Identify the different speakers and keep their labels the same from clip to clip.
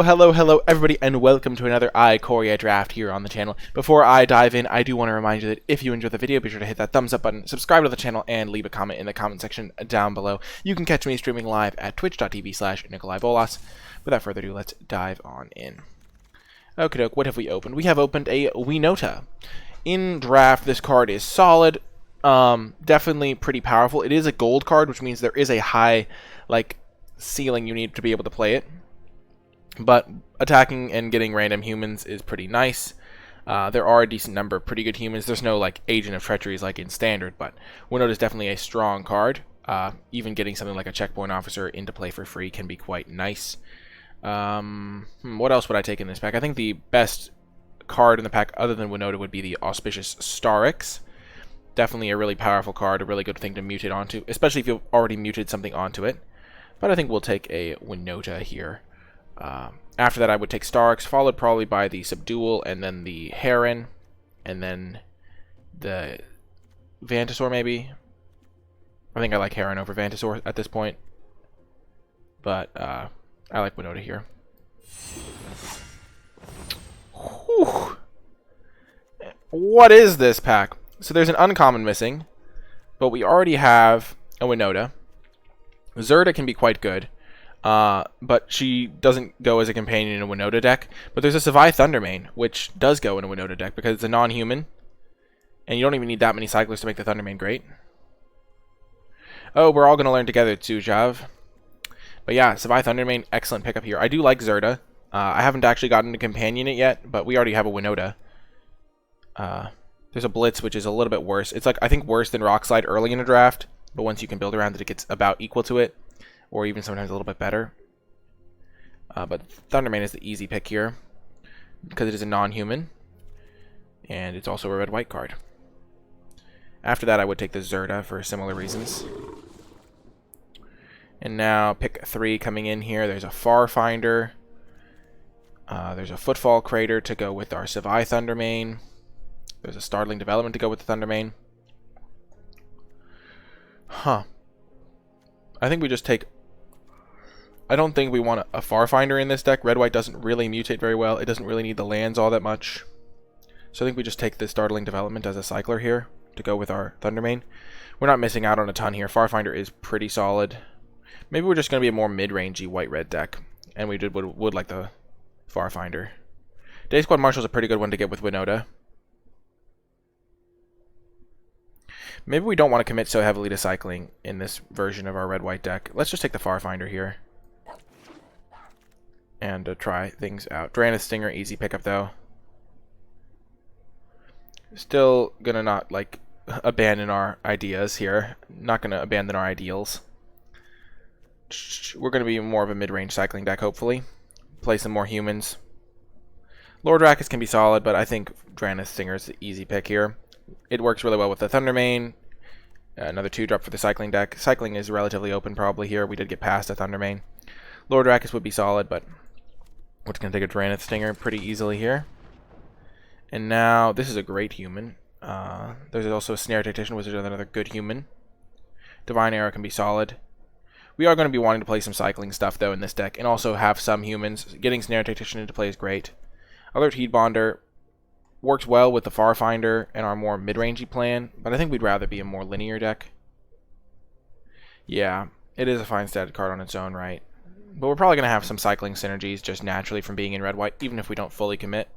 Speaker 1: Hello everybody, and welcome to another Ikoria draft here on the channel. Before I dive in, I do want to remind you that if you enjoyed the video, be sure to hit that thumbs up button, subscribe to the channel, and leave a comment in the comment section down below. You can catch me streaming live at twitch.tv/NicolaiBolas. Without further ado, let's dive on in. Okie doke, what have we opened? We have opened a Winota. In draft, this card is solid, definitely pretty powerful. It is a gold card, which means there is a high, ceiling you need to be able to play it. But attacking and getting random humans is pretty nice. There are a decent number of pretty good humans. There's no Agent of Treacheries like in Standard, but Winota is definitely a strong card. Even getting something like a Checkpoint Officer into play for free can be quite nice. What else would I take in this pack? I think the best card in the pack other than Winota would be the Auspicious Starix. Definitely a really powerful card, a really good thing to mute it onto, especially if you've already muted something onto it. But I think we'll take a Winota here. After that, I would take Starix, followed probably by the Subdual, and then the Heron, and then the Vantasaur, maybe. I think I like Heron over Vantasaur at this point. But, I like Winota here. Whew. What is this pack? So there's an uncommon missing, but we already have a Winota. Zerda can be quite good. But she doesn't go as a companion in a Winota deck. But there's a Savai Thundermane, which does go in a Winota deck because it's a non-human. And you don't even need that many cyclers to make the Thundermane great. Oh, we're all going to learn together, Tsujav. But yeah, Savai Thundermane, excellent pickup here. I do like Zerda. I haven't actually gotten to companion it yet, but we already have a Winota. There's a Blitz, which is a little bit worse. It's I think worse than Rock Slide early in a draft. But once you can build around it, it gets about equal to it. Or even sometimes a little bit better. But Thundermane is the easy pick here, because it is a non-human, and it's also a red-white card. After that, I would take the Zerda for similar reasons. And now, pick 3 coming in here. There's a Farfinder. There's a Footfall Crater to go with our Savai Thundermane. There's a Startling Development to go with the Thundermane. Huh. I think we just take... I don't think we want a Farfinder in this deck. Red-White doesn't really mutate very well. It doesn't really need the lands all that much. So I think we just take the Startling Development as a cycler here to go with our Thundermane. We're not missing out on a ton here. Farfinder is pretty solid. Maybe we're just going to be a more mid-rangey white-red deck. And we would like the Farfinder. Day Squad Marshal is a pretty good one to get with Winota. Maybe we don't want to commit so heavily to cycling in this version of our red-white deck. Let's just take the Farfinder here. And try things out. Drannith Stinger, easy pickup though. Still gonna not abandon our ideas here. Not gonna abandon our ideals. We're gonna be more of a mid-range cycling deck, hopefully. Play some more humans. Lord Rakkus can be solid, but I think Drannith Stinger is the easy pick here. It works really well with the Thundermane. Another 2-drop for the cycling deck. Cycling is relatively open probably here. We did get past a Thundermane. Lord Rakkus would be solid, but we're just going to take a Drannith Stinger pretty easily here. And now, this is a great human. There's also a Snare Tactician, which is another good human. Divine Arrow can be solid. We are going to be wanting to play some cycling stuff, though, in this deck, and also have some humans. Getting Snare Tactician into play is great. Alert Heatbonder works well with the Farfinder and our more mid-rangey plan, but I think we'd rather be a more linear deck. Yeah, it is a fine stated card on its own right. But we're probably going to have some cycling synergies just naturally from being in red-white, even if we don't fully commit.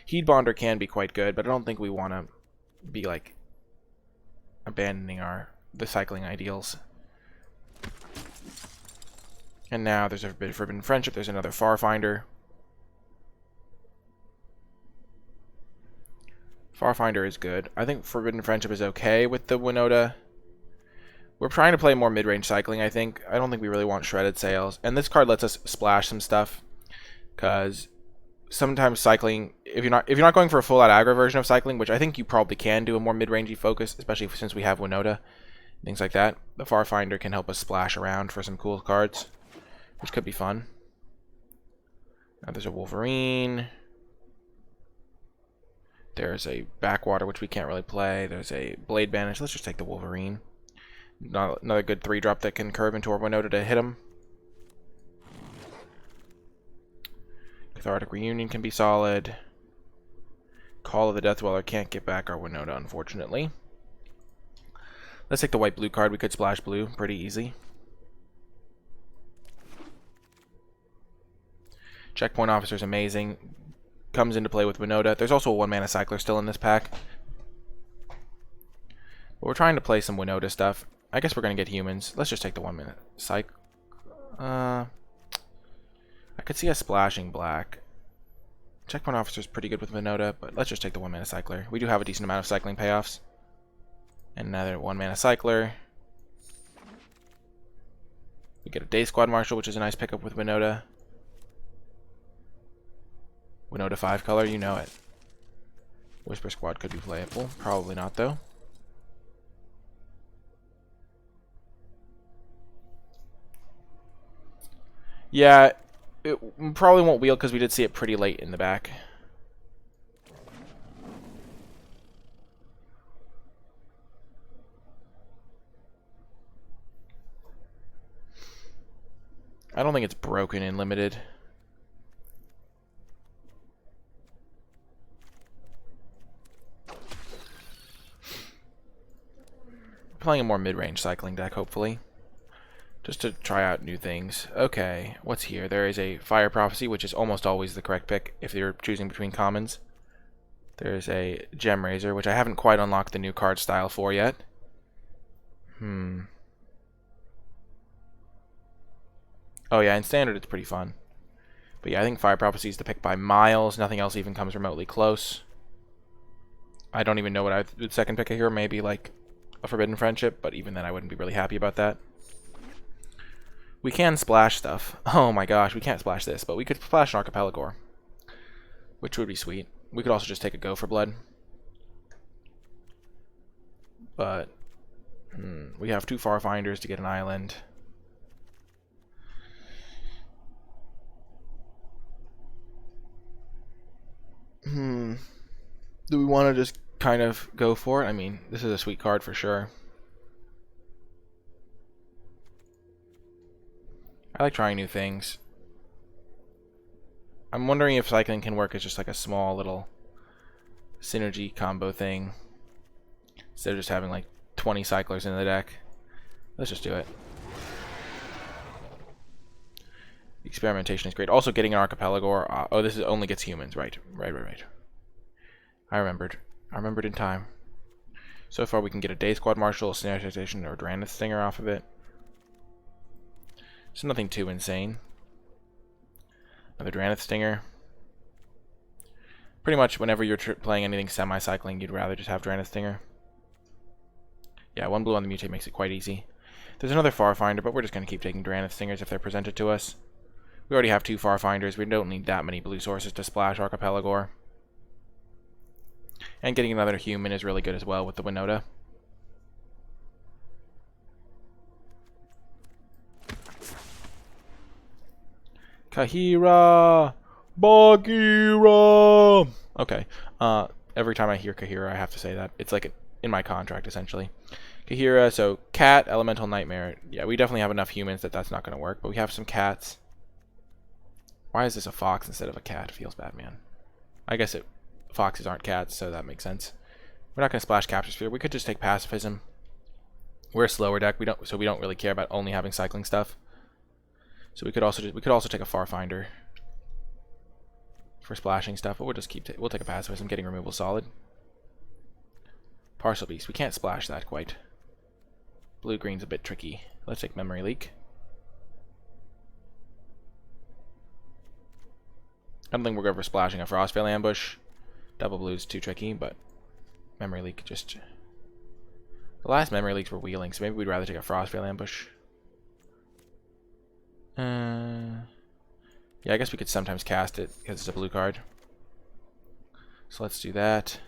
Speaker 1: Heatbonder can be quite good, but I don't think we want to be, abandoning the cycling ideals. And now there's a bit of Forbidden Friendship. There's another Farfinder. Farfinder is good. I think Forbidden Friendship is okay with the Winota. We're trying to play more mid-range cycling, I think. I don't think we really want Shredded Sails. And this card lets us splash some stuff. Because sometimes cycling, if you're not going for a full-out aggro version of cycling, which I think you probably can do a more mid-rangey focus, especially since we have Winota, things like that, the Farfinder can help us splash around for some cool cards, which could be fun. Now there's a Wolverine. There's a Backwater, which we can't really play. There's a Blade Banish. Let's just take the Wolverine. Another good 3-drop that can curve into our Winota to hit him. Cathartic Reunion can be solid. Call of the Death Dweller can't get back our Winota, unfortunately. Let's take the white-blue card. We could splash blue pretty easy. Checkpoint Officer is amazing. Comes into play with Winota. There's also a 1-mana Cycler still in this pack. But we're trying to play some Winota stuff. I guess we're going to get humans. Let's just take the 1-mana Cycler. I could see us splashing black. Checkpoint Officer is pretty good with Winota, but let's just take the 1-mana Cycler. We do have a decent amount of cycling payoffs. And another 1-mana Cycler. We get a Day Squad Marshal, which is a nice pickup with Winota. Winota 5 color, you know it. Whisper Squad could be playable. Probably not, though. Yeah, it probably won't wheel because we did see it pretty late in the back. I don't think it's broken in limited. Playing a more mid-range cycling deck, hopefully. Just to try out new things. Okay, what's here? There is a Fire Prophecy, which is almost always the correct pick if you're choosing between commons. There's a Gem Razor, which I haven't quite unlocked the new card style for yet. Oh yeah, in Standard it's pretty fun. But yeah, I think Fire Prophecy is the pick by miles. Nothing else even comes remotely close. I don't even know what I would second pick here. Maybe like a Forbidden Friendship, but even then I wouldn't be really happy about that. We can splash stuff. Oh my gosh, we can't splash this, but we could splash an Archipelago, which would be sweet. We could also just take a Go for Blood. But we have 2 Farfinders to get an island. Do we want to just kind of go for it? I mean, this is a sweet card for sure. I like trying new things. I'm wondering if cycling can work as just like a small little synergy combo thing, instead of just having like 20 cyclers in the deck. Let's just do it. The experimentation is great. Also getting an Archipelago. Oh, this only gets humans. Right. I remembered in time. So far we can get a Day Squad Marshal, a Snare Citation, or a Drannith Stinger off of it. So nothing too insane. Another Drannith Stinger. Pretty much whenever you're playing anything semi-cycling, you'd rather just have Drannith Stinger. Yeah, 1 blue on the mutate makes it quite easy. There's another Farfinder, but we're just going to keep taking Drannith Stingers if they're presented to us. We already have 2 Farfinders. We don't need that many blue sources to splash Archipelago. And getting another human is really good as well with the Winota. Kahira! Bagheera! Okay. Every time I hear Kahira, I have to say that. It's like in my contract, essentially. Kahira, so cat, elemental nightmare. Yeah, we definitely have enough humans that that's not going to work, but we have some cats. Why is this a fox instead of a cat? Feels bad, man. I guess foxes aren't cats, so that makes sense. We're not going to splash Capture Sphere. We could just take Pacifism. We're a slower deck. We don't really care about only having cycling stuff. So we could also take a Farfinder for splashing stuff, but we'll just we'll take a Pacifism, getting removal solid. Parcel Beast. We can't splash that quite. Blue-green's a bit tricky. Let's take Memory Leak. I don't think we're going for splashing a Frostveil Ambush. Double Blue's too tricky, but Memory Leak just... The last Memory Leaks were wheeling, so maybe we'd rather take a Frostveil Ambush. Yeah, I guess we could sometimes cast it because it's a blue card. So let's do that.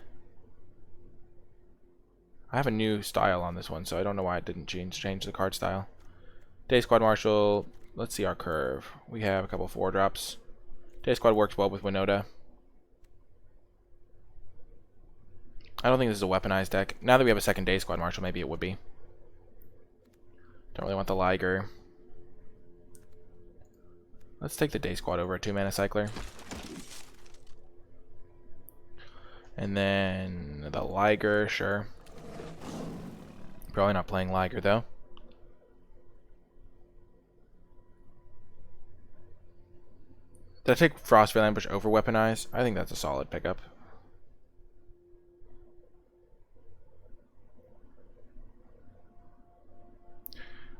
Speaker 1: I have a new style on this one, so I don't know why it didn't change the card style. Day Squad Marshal. Let's see our curve. We have a couple 4-drops. Day Squad works well with Winota. I don't think this is a weaponized deck. Now that we have a second Day Squad Marshal, maybe it would be. Don't really want the Liger. Let's take the Day Squad over a 2-mana Cycler. And then the Liger, sure. Probably not playing Liger, though. Did I take Frostveil Ambush over Weaponize? I think that's a solid pickup.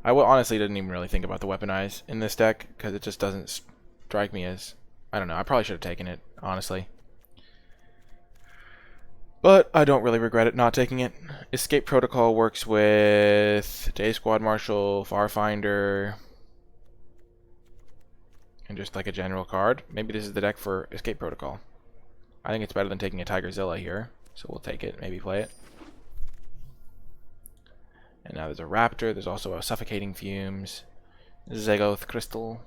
Speaker 1: Honestly didn't even really think about the Weaponize in this deck, because it just doesn't strike me as... I don't know, I probably should have taken it, honestly. But I don't really regret it not taking it. Escape Protocol works with Day Squad Marshal, Farfinder, and just like a general card. Maybe this is the deck for Escape Protocol. I think it's better than taking a Tigerzilla here, so we'll take it, maybe play it. And now there's a Raptor, there's also a Suffocating Fumes, Zegoth Crystal.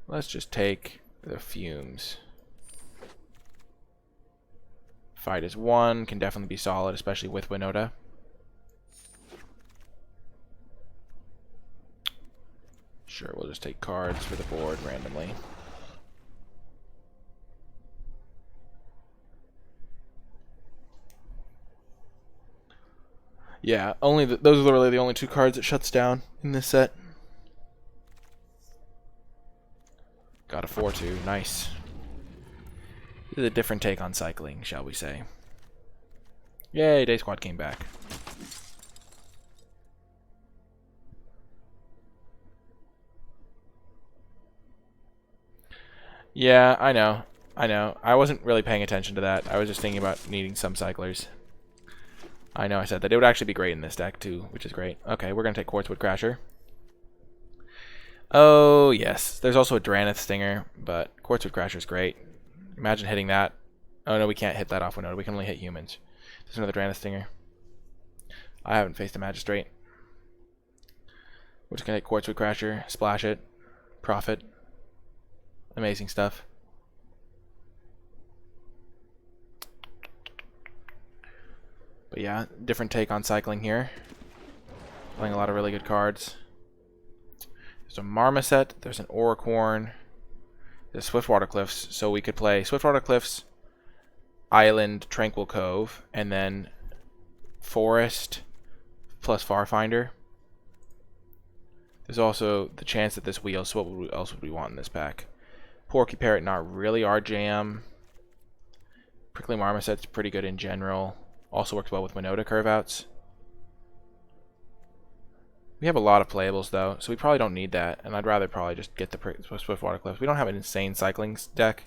Speaker 1: Let's just take the Fumes. Fight is 1, can definitely be solid, especially with Winota. Sure, we'll just take cards for the board randomly. Yeah, those are literally the only 2 cards it shuts down in this set. Got a 4-2, nice. This is a different take on cycling, shall we say. Yay, Day Squad came back. Yeah, I know. I wasn't really paying attention to that. I was just thinking about needing some cyclers. I know I said that. It would actually be great in this deck, too, which is great. Okay, we're going to take Quartzwood Crasher. Oh, yes. There's also a Dranith Stinger, but Quartzwood Crasher is great. Imagine hitting that. Oh, no, we can't hit that off Winota. We can only hit humans. There's another Dranith Stinger. I haven't faced a Magistrate. We're just going to hit Quartzwood Crasher, splash it, profit. Amazing stuff. But yeah, different take on cycling here. Playing a lot of really good cards. There's a Marmoset, there's an Oricorn, there's Swiftwater Cliffs, so we could play Swiftwater Cliffs, Island, Tranquil Cove, and then Forest plus Farfinder. There's also the chance that this wheels, so what else would we want in this pack? Porky Parrot, not really our jam. Prickly Marmoset's pretty good in general. Also works well with Winota curve outs. We have a lot of playables though, so we probably don't need that, and I'd rather probably just get the Swiftwater Cliffs. We don't have an insane cycling deck,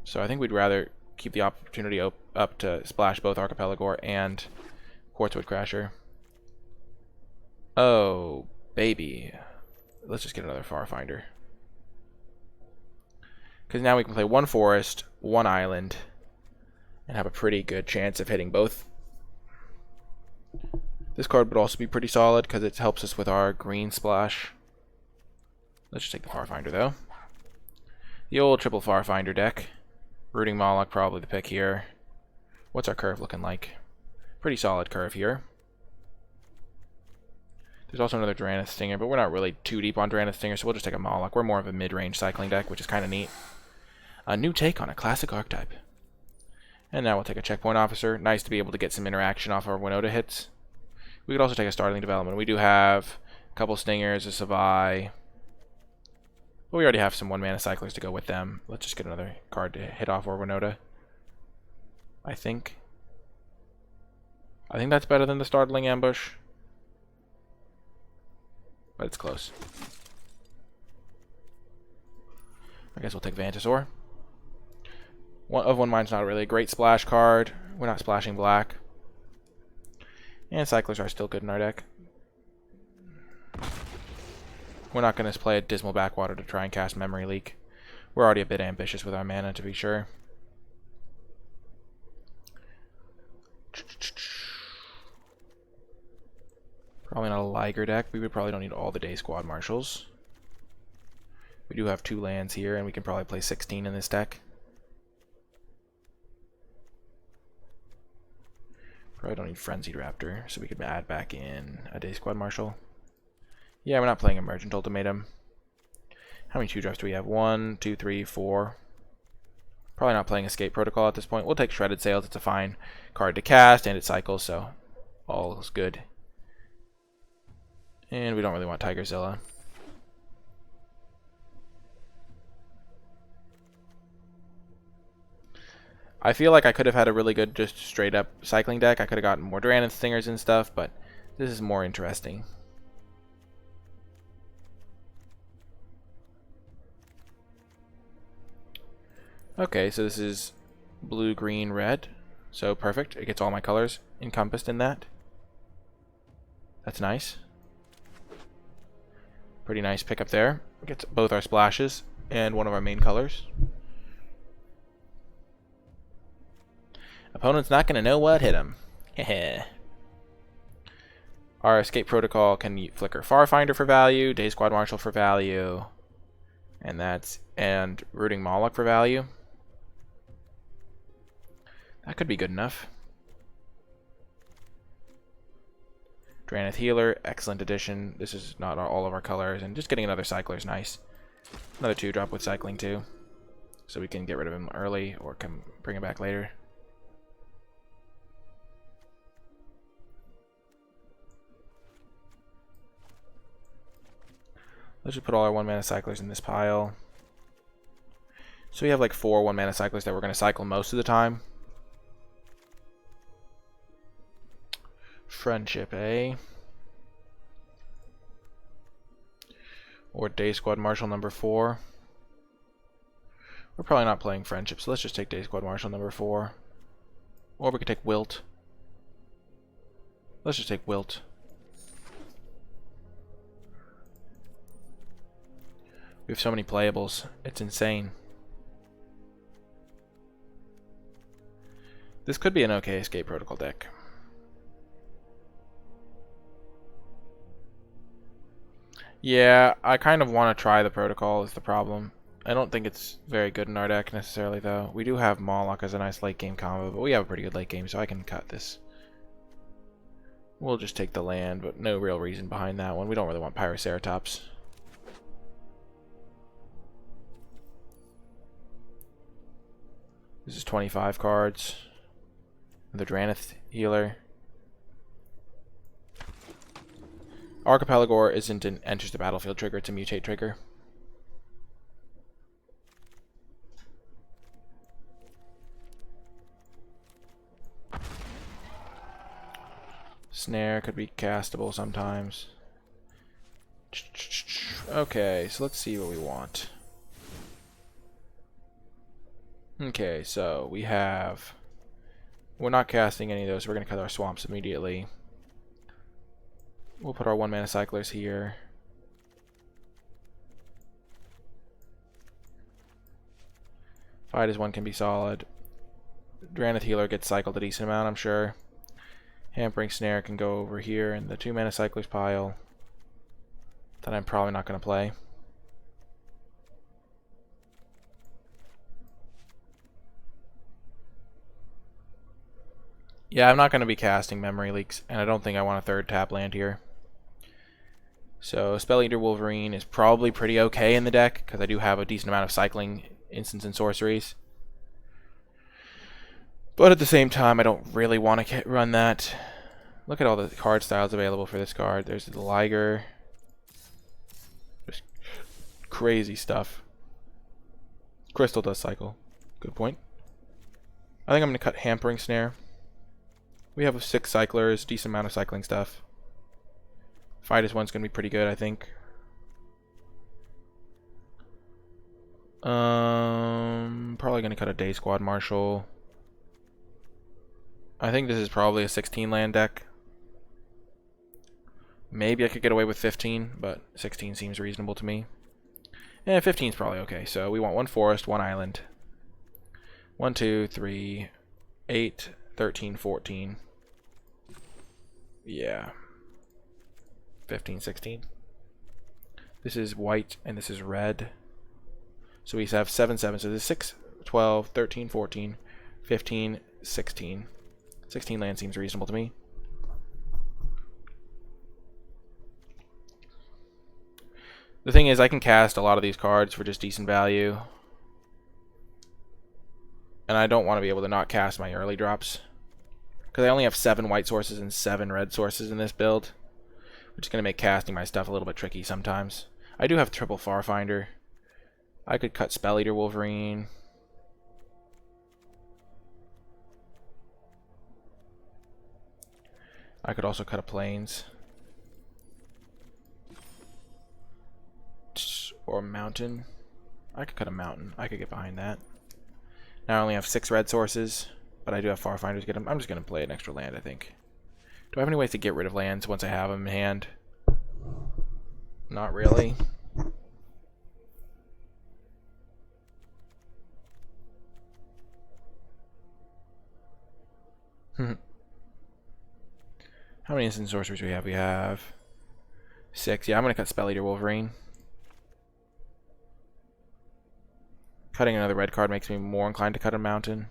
Speaker 1: so I think we'd rather keep the opportunity up to splash both Archipelagore and Quartzwood Crasher. Oh, baby. Let's just get another Farfinder. Because now we can play 1 forest, 1 island, and have a pretty good chance of hitting both. This card would also be pretty solid because it helps us with our green splash. Let's just take the Farfinder though. The old triple Farfinder deck. Rooting Moloch probably the pick here. What's our curve looking like? Pretty solid curve here. There's also another Dranith Stinger, but we're not really too deep on Dranith Stinger, so we'll just take a Moloch. We're more of a mid-range cycling deck, which is kind of neat. A new take on a classic archetype. And now we'll take a Checkpoint Officer. Nice to be able to get some interaction off our Winota hits. We could also take a Startling Development. We do have a couple Stingers, a Savai. But we already have some 1-mana cyclers to go with them. Let's just get another card to hit off our Winota. I think that's better than the Startling Ambush. But it's close. I guess we'll take Vantasaur. One Mind's not really a great splash card. We're not splashing black. And cyclers are still good in our deck. We're not going to play a Dismal Backwater to try and cast Memory Leak. We're already a bit ambitious with our mana, to be sure. Probably not a Liger deck. We would probably don't need all the Day Squad Marshals. We do have 2 lands here, and we can probably play 16 in this deck. Probably don't need Frenzied Raptor, so we could add back in a Day Squad Marshal. Yeah, we're not playing Emergent Ultimatum. How many 2-drops do we have? 1, 2, 3, 4. Probably not playing Escape Protocol at this point. We'll take Shredded Sails. It's a fine card to cast, and it cycles, so all is good. And we don't really want Tigerzilla. I feel like I could have had a really good just straight up cycling deck. I could have gotten more Drannith Stingers and stuff, but this is more interesting. Okay, so this is blue, green, red. So perfect. It gets all my colors encompassed in that. That's nice. Pretty nice pickup there. Gets both our splashes and one of our main colors. Opponent's not going to know what hit him. Heh. Our Escape Protocol can flicker Farfinder for value, Day Squad Marshal for value, and Rooting Moloch for value. That could be good enough. Drannith Healer, excellent addition. This is not all of our colors, and just getting another Cycler is nice. Another 2-drop with Cycling too, so we can get rid of him early or can bring him back later. Let's just put all our 1-mana Cyclers in this pile. So we have like 4 1-mana Cyclers that we're going to cycle most of the time. Friendship, eh? Or Day Squad Marshal number 4. We're probably not playing Friendship, so let's just take Day Squad Marshal number 4. Or we could take Wilt. Let's just take Wilt. We have so many playables. It's insane. This could be an okay Escape Protocol deck. Yeah, I kind of want to try the Protocol is the problem. I don't think it's very good in our deck necessarily, though. We do have Moloch as a nice late game combo, but we have a pretty good late game, so I can cut this. We'll just take the land, but no real reason behind that one. We don't really want Pyroceratops. This is 25 cards. The Drannith Healer. Archipelagore isn't an enters the battlefield trigger, it's a mutate trigger. Snare could be castable sometimes. Okay, so let's see what we want. Okay, so we have... We're not casting any of those, so we're going to cut our swamps immediately. We'll put our 1-mana Cyclers here. Fight as one can be solid. Drannith Healer gets cycled a decent amount, I'm sure. Hampering Snare can go over here in the 2-mana Cyclers pile that I'm probably not going to play. Yeah, I'm not going to be casting Memory Leaks, and I don't think I want a 3rd tap land here. So Spell Eater Wolverine is probably pretty okay in the deck, because I do have a decent amount of cycling instants and sorceries. But at the same time, I don't really want to run that. Look at all the card styles available for this card. There's the Liger. Just crazy stuff. Crystal does cycle. Good point. I think I'm going to cut Hampering Snare. We have 6 Cyclers, decent amount of cycling stuff. Fight as one's going to be pretty good, I think. Probably going to cut a Day Squad Marshal. I think this is probably a 16 land deck. Maybe I could get away with 15, but 16 seems reasonable to me. And 15 is probably okay. So we want 1 forest, 1 island. 1, 2, 3, 8, 13, 14. Yeah. 15, 16. This is white and this is red. So we have 7, 7. So this is 6, 12, 13, 14, 15, 16. 16 land seems reasonable to me. The thing is, I can cast a lot of these cards for just decent value. And I don't want to be able to not cast my early drops. Because I only have 7 white sources and 7 red sources in this build. Which is going to make casting my stuff a little bit tricky sometimes. I do have triple Farfinder. I could cut Spell Eater Wolverine. I could also cut a Plains. Or a Mountain. I could cut a Mountain. I could get behind that. Now I only have 6 red sources, but I do have Farfinder to get them. I'm just going to play an extra land, I think. Do I have any ways to get rid of lands once I have them in hand? Not really. How many instant sorceries do we have? We have 6. Yeah, I'm going to cut Spell Eater Wolverine. Cutting another red card makes me more inclined to cut a Mountain.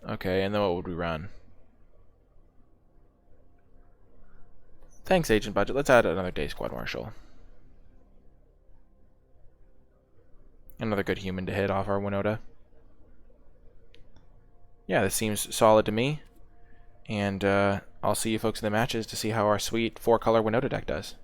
Speaker 1: Okay, and then what would we run? Thanks, Agent Budget. Let's add another Day Squad Marshal. Another good human to hit off our Winota. Yeah, this seems solid to me. And I'll see you folks in the matches to see how our sweet 4-color Winota deck does.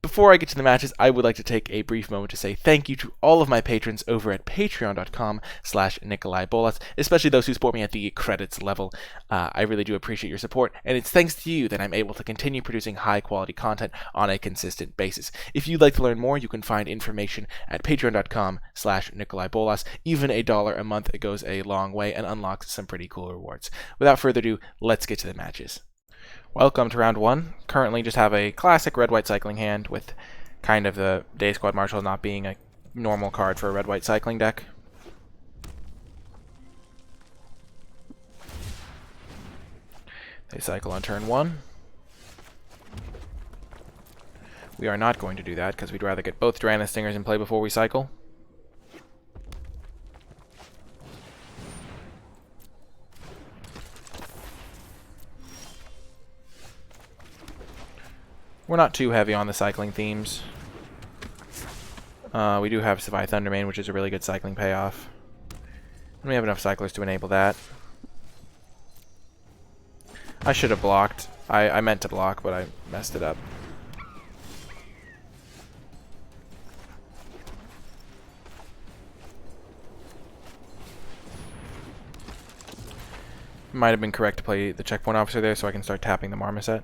Speaker 1: Before I get to the matches, I would like to take a brief moment to say thank you to all of my patrons over at patreon.com/NicolaiBolas, especially those who support me at the credits level. I really do appreciate your support, and it's thanks to you that I'm able to continue producing high-quality content on a consistent basis. If you'd like to learn more, you can find information at patreon.com/NicolaiBolas. Even $1 a month goes a long way and unlocks some pretty cool rewards. Without further ado, let's get to the matches. Welcome to round 1. Currently just have a classic red-white cycling hand with kind of the Day Squad Marshal not being a normal card for a red-white cycling deck. They cycle on turn 1. We are not going to do that because we'd rather get both Drana Stingers in play before we cycle. We're not too heavy on the cycling themes. We do have Savai Thundermane, which is a really good cycling payoff. And we have enough cyclers to enable that. I should have blocked. I meant to block, but I messed it up. Might have been correct to play the checkpoint officer there so I can start tapping the Marmoset.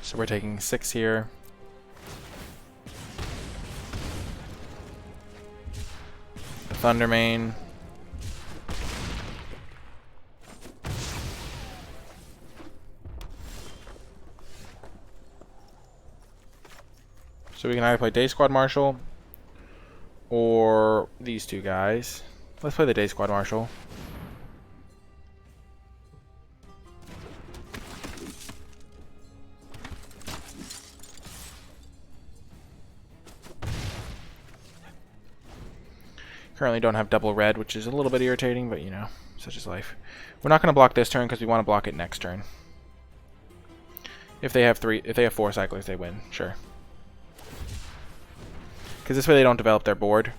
Speaker 1: So we're taking 6 here. The Thundermane. So we can either play Day Squad Marshal or these two guys. Let's play the Day Squad Marshal. Currently don't have double red, which is a little bit irritating, but you know, such is life. We're not going to block this turn because we want to block it next turn. If they have 4 cyclers, they win. Sure. Because this way they don't develop their board.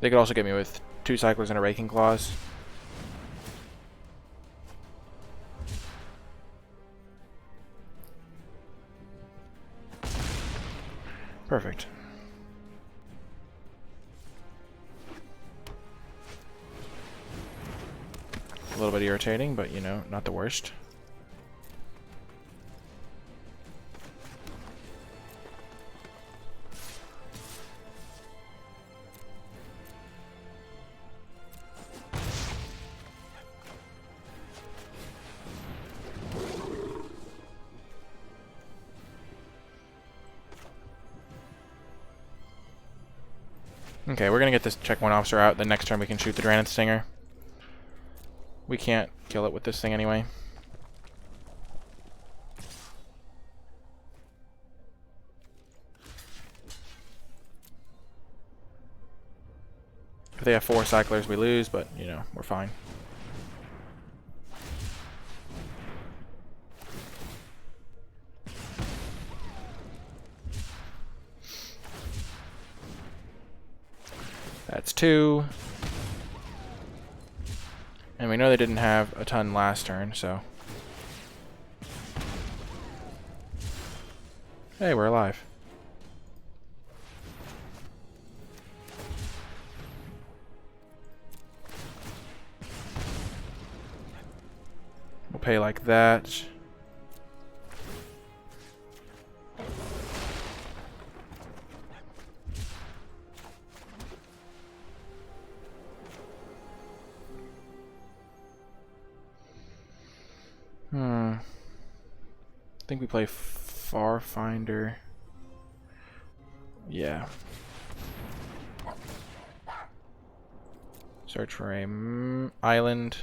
Speaker 1: They could also get me with 2 cyclers and a Raking Claws. Perfect. A little bit irritating, but you know, not the worst. Okay, we're gonna get this checkpoint officer out. The next turn we can shoot the Dranith Stinger. We can't kill it with this thing anyway. If they have 4 cyclers, we lose, but, you know, we're fine. That's 2. And we know they didn't have a ton last turn, so... Hey, we're alive. We'll pay like that. I think we play Farfinder. Yeah. Search for a island.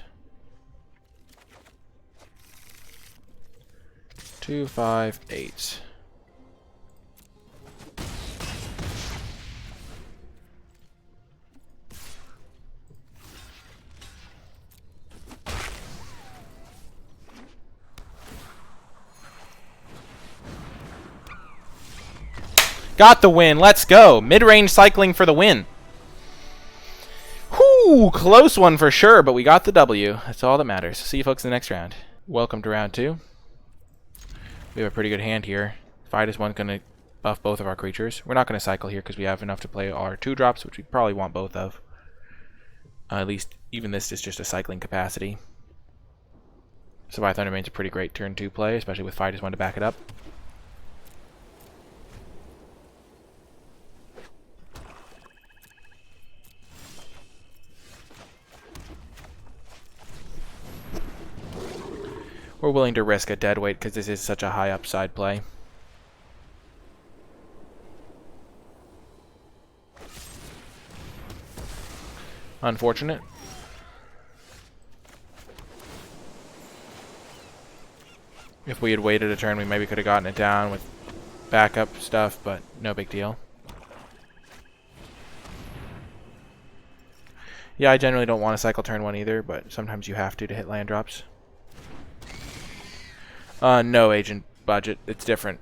Speaker 1: 2, 5, 8. Got the win. Let's go. Mid-range cycling for the win. Whoo, close one for sure, but we got the W. That's all that matters. See you folks in the next round. Welcome to round 2. We have a pretty good hand here. Fidus 1's going to buff both of our creatures. We're not going to cycle here because we have enough to play our 2-drops, which we probably want both of. At least, even this is just a cycling capacity. Survive Thunder Mane's a pretty great turn 2 play, especially with Fidus 1 to back it up. We're willing to risk a dead weight because this is such a high upside play. Unfortunate. If we had waited a turn, we maybe could have gotten it down with backup stuff, but no big deal. Yeah, I generally don't want to cycle turn 1 either, but sometimes you have to hit land drops. No, Agent Budget. It's different.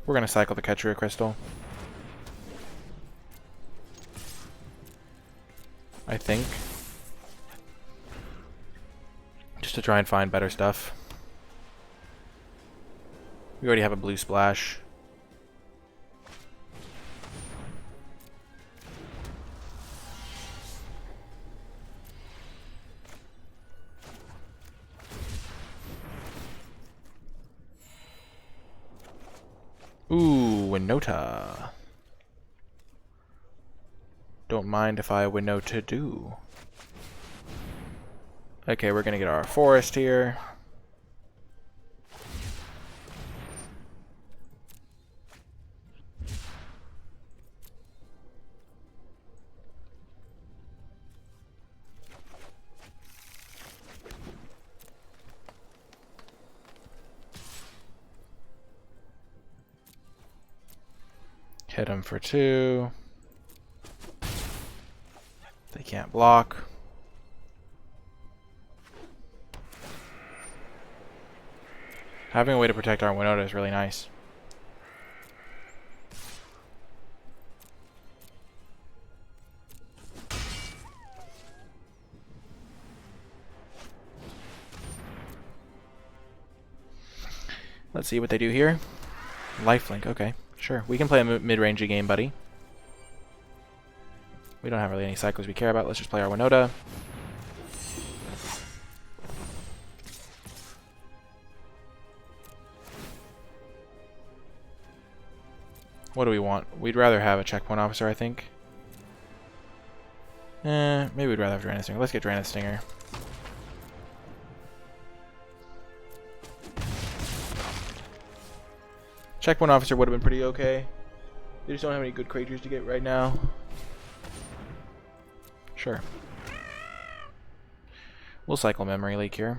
Speaker 1: We're going to cycle the Ketria Crystal. I think. Just to try and find better stuff. We already have a blue splash. Ooh, Winota. Don't mind if I Winota do. Okay, we're gonna get our forest here. Hit them for 2. They can't block. Having a way to protect our Winota is really nice. Let's see what they do here. Lifelink, okay. Sure, we can play a mid-rangey game, buddy. We don't have really any cycles we care about. Let's just play our Winota. What do we want? We'd rather have a checkpoint officer, I think. Maybe we'd rather have Draenei Stinger. Let's get Draenei Stinger. Checkpoint Officer would have been pretty okay. They just don't have any good creatures to get right now. Sure. We'll cycle Memory Leak here.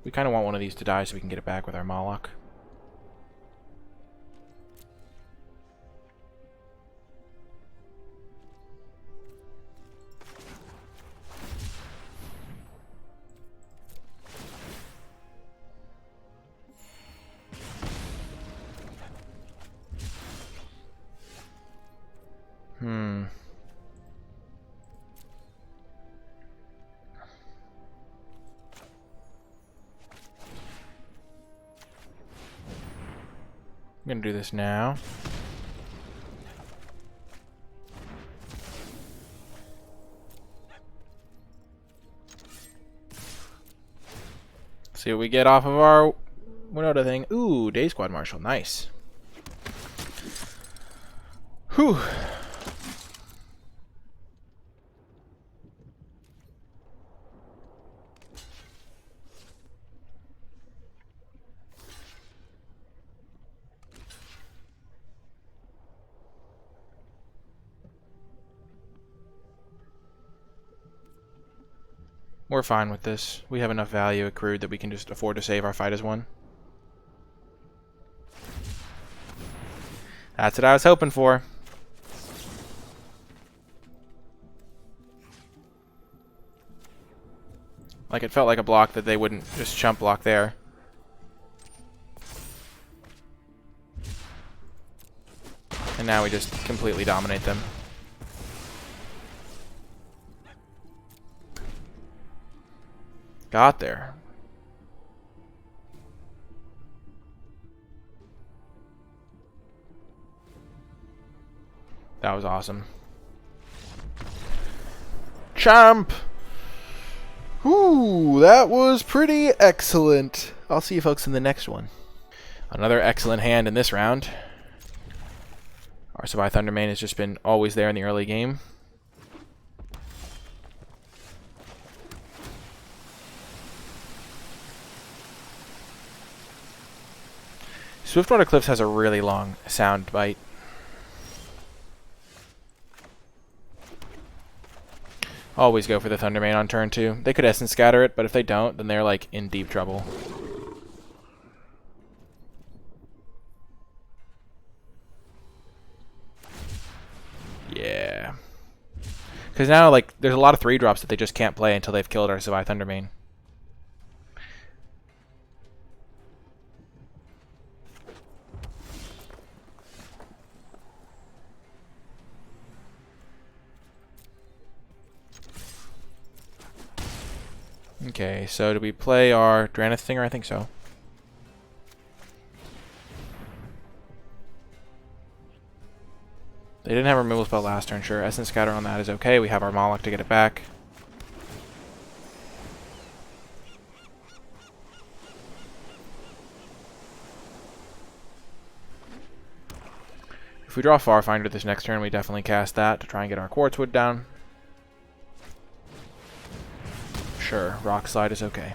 Speaker 1: We kind of want one of these to die so we can get it back with our Moloch. I'm gonna do this now. See what we get off of our Winota thing. Ooh, Day Squad Marshal. Nice. Whew. We're fine with this. We have enough value accrued that we can just afford to save our fight as one. That's what I was hoping for. Like, it felt like a block that they wouldn't just chump block there. And now we just completely dominate them. Got there. That was awesome. Champ! Ooh, that was pretty excellent. I'll see you folks in the next one. Another excellent hand in this round. Our Sabai Thundermane has just been always there in the early game. Swiftwater Cliffs has a really long sound bite. Always go for the Thundermane on turn 2. They could Essence Scatter it, but if they don't, then they're like in deep trouble. Yeah. Because now, like, there's a lot of 3-drops that they just can't play until they've killed our Sabai Thundermane. Okay, so do we play our Draenei Stinger? I think so. They didn't have a removal spell last turn, sure. Essence Scatter on that is okay. We have our Moloch to get it back. If we draw Farfinder this next turn, we definitely cast that to try and get our Quartzwood down. Sure, Rock Slide is okay.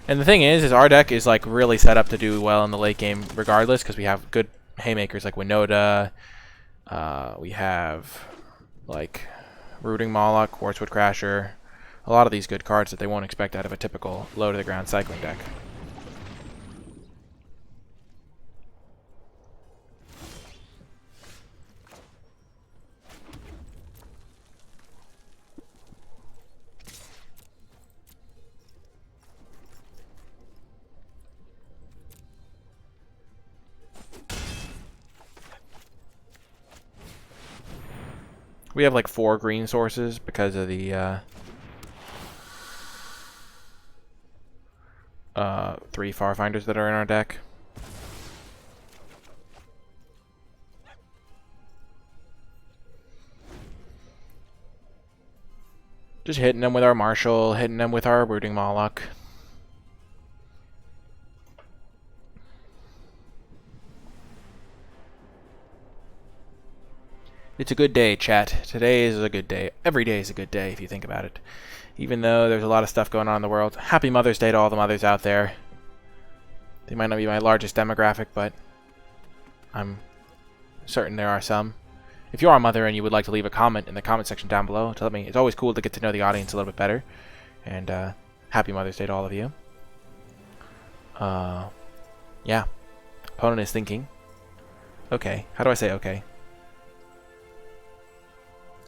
Speaker 1: And the thing is our deck is like really set up to do well in the late game regardless, because we have good haymakers like Winota. We have like Rooting Moloch, Quartzwood Crasher. A lot of these good cards that they won't expect out of a typical low to the ground cycling deck. We have like 4 green sources because of the 3 Farfinders that are in our deck. Just hitting them with our Marshal, hitting them with our Rooting Moloch. It's a good day, chat. Today is a good day. Every day is a good day if you think about it. Even though there's a lot of stuff going on in the world. Happy Mother's Day to all the mothers out there. They might not be my largest demographic, but I'm certain there are some. If you are a mother and you would like to leave a comment in the comment section down below, tell me. It's always cool to get to know the audience a little bit better. And happy Mother's Day to all of you. Yeah. Opponent is thinking. Okay. How do I say okay?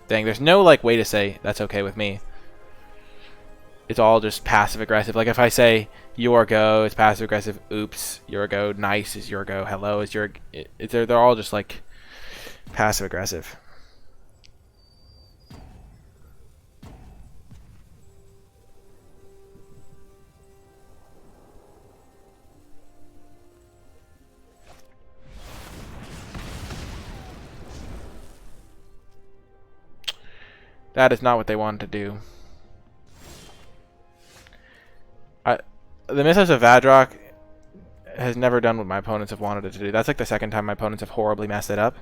Speaker 1: Dang, there's no like way to say that's okay with me. It's all just passive aggressive. Like if I say your go, it's passive aggressive. Oops, your go. Nice is your go. Hello is your. They're all just like passive aggressive. That is not what they wanted to do. The Mythos of Vadrock has never done what my opponents have wanted it to do. That's like the second time my opponents have horribly messed it up.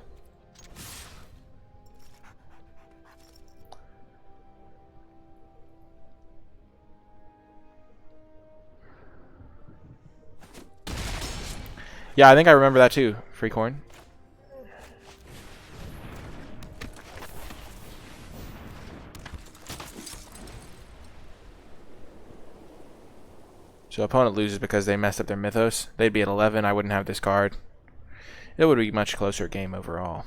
Speaker 1: Yeah, I think I remember that too, Freecorn. So opponent loses because they messed up their Mythos. They'd be at 11. I wouldn't have this card. It would be a much closer game overall.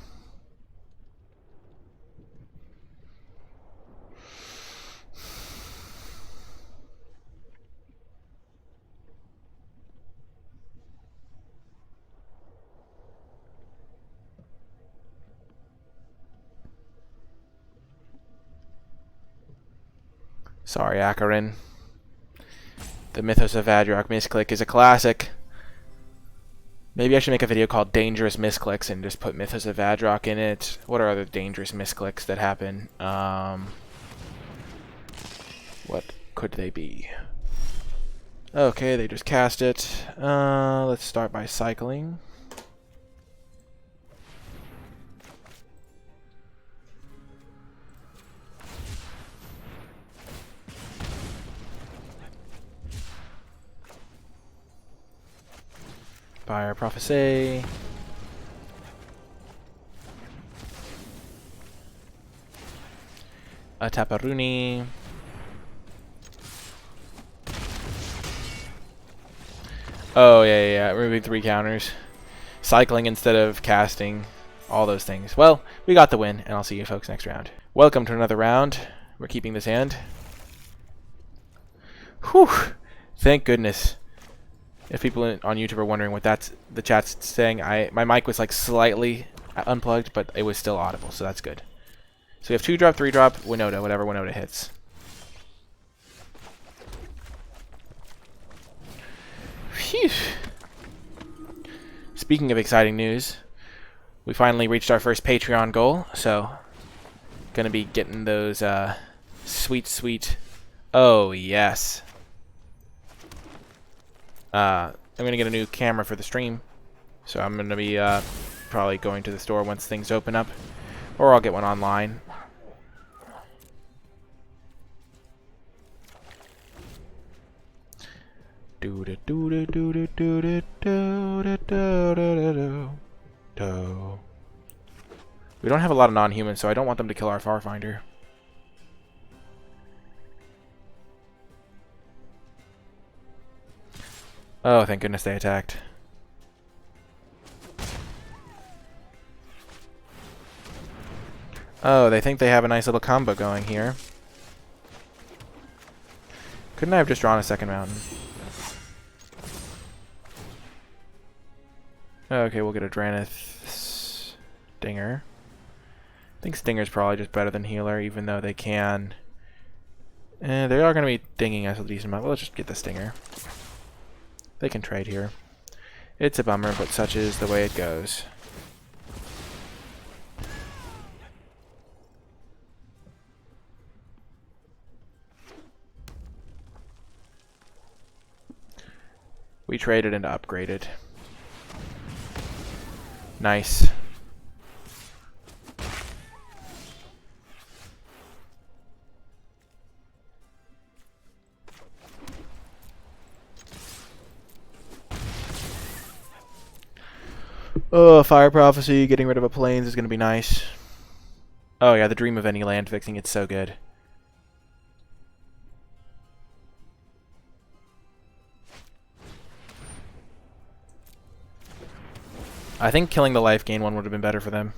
Speaker 1: Sorry, Akarin. The Mythos of Vadrock misclick is a classic. Maybe I should make a video called Dangerous Misclicks and just put Mythos of Vadrock in it. What are other dangerous misclicks that happen? What could they be? Okay, they just cast it. Let's start by cycling. Fire Prophecy. A Taparuni. Oh, yeah. Removing 3 counters. Cycling instead of casting. All those things. Well, we got the win, and I'll see you folks next round. Welcome to another round. We're keeping this hand. Whew. Thank goodness. If people on YouTube are wondering what the chat's saying, my mic was like slightly unplugged, but it was still audible, so that's good. So we have 2-drop, 3-drop, Winota, whatever Winota hits. Phew. Speaking of exciting news, we finally reached our first Patreon goal, so gonna be getting those sweet. Oh yes. I'm going to get a new camera for the stream. So I'm going to be probably going to the store once things open up. Or I'll get one online. We don't have a lot of non-humans, so I don't want them to kill our Farfinder. Oh, thank goodness they attacked. Oh, they think they have a nice little combo going here. Couldn't I have just drawn a second mountain? Okay, we'll get a Dranith Stinger. I think Stinger's probably just better than Healer, even though they can... they are going to be dinging us a decent amount. Well, let's just get the Stinger. They can trade here. It's a bummer, but such is the way it goes. We traded and upgraded. Nice. Oh, Fire Prophecy, getting rid of a plains is going to be nice. Oh yeah, the dream of any land fixing, it's so good. I think killing the life gain one would have been better for them.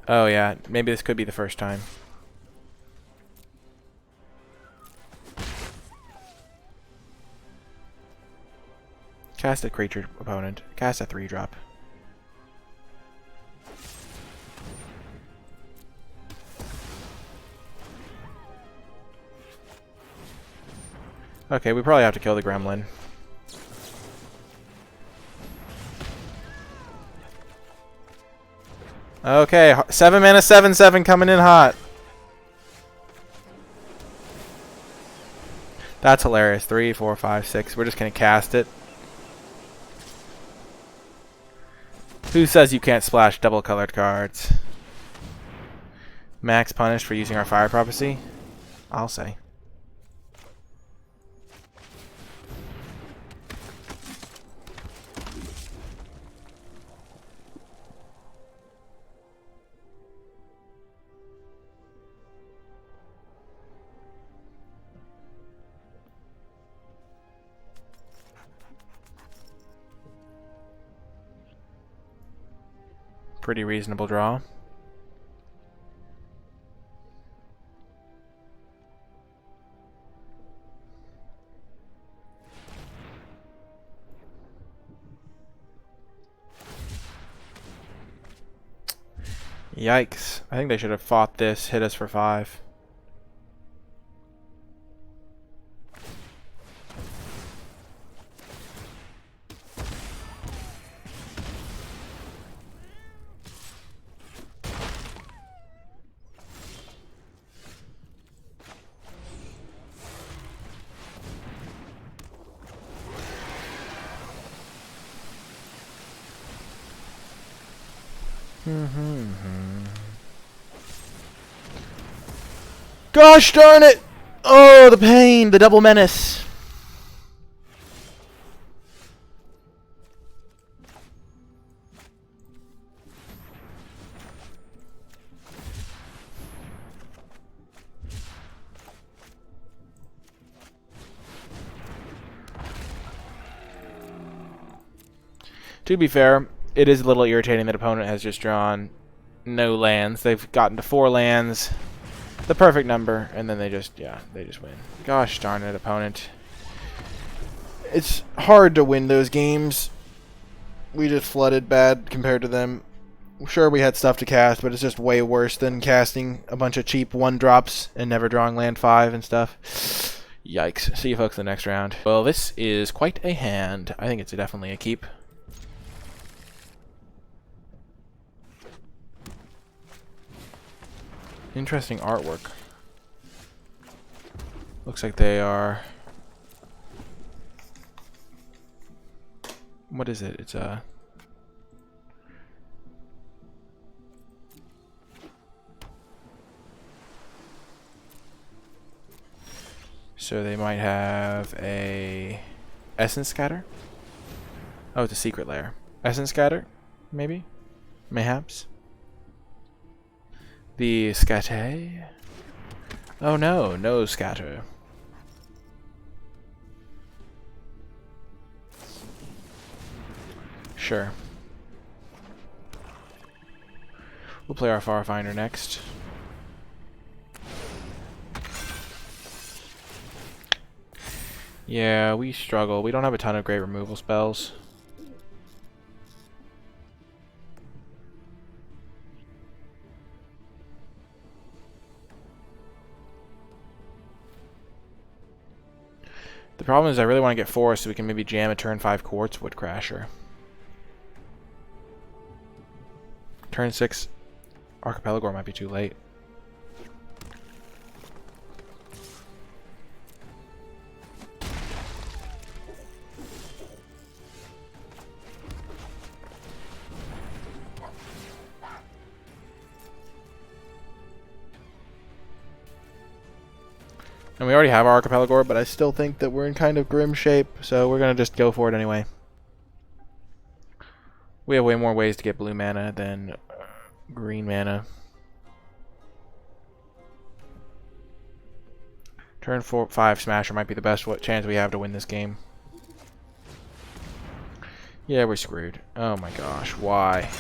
Speaker 1: Oh yeah, maybe this could be the first time. Cast a creature opponent. Cast a 3-drop. Okay, we probably have to kill the gremlin. Okay, 7 mana, 7/7 coming in hot. That's hilarious. 3, 4, 5, 6. We're just gonna cast it. Who says you can't splash double colored cards? Max punished for using our Fire Prophecy? I'll say. Pretty reasonable draw. Yikes. I think they should have fought this, hit us for 5. Gosh darn it! Oh, the pain! The double menace! To be fair, it is a little irritating that opponent has just drawn no lands. They've gotten to 4 lands, the perfect number, and then they just win. Gosh darn it, opponent. It's hard to win those games. We just flooded bad compared to them. Sure, we had stuff to cast, but it's just way worse than casting a bunch of cheap 1-drops and never drawing land 5 and stuff. Yikes. See you folks in the next round. Well, this is quite a hand. I think it's definitely a keep. Interesting artwork. Looks like they are... What is it? It's a... So they might have a... Essence Scatter? Oh, it's a secret lair. Essence Scatter? Maybe? Mayhaps? The Scatter? Oh no, no Scatter. Sure. We'll play our Farfinder next. Yeah, we struggle. We don't have a ton of great removal spells. The problem is I really want to get 4 so we can maybe jam a turn 5 Quartz Wood Crasher. Turn 6 Archipelago might be too late. And we already have our Archipelago, but I still think that we're in kind of grim shape, so we're going to just go for it anyway. We have way more ways to get blue mana than green mana. Turn 5 Smasher might be the best chance we have to win this game. Yeah, we're screwed. Oh my gosh, why?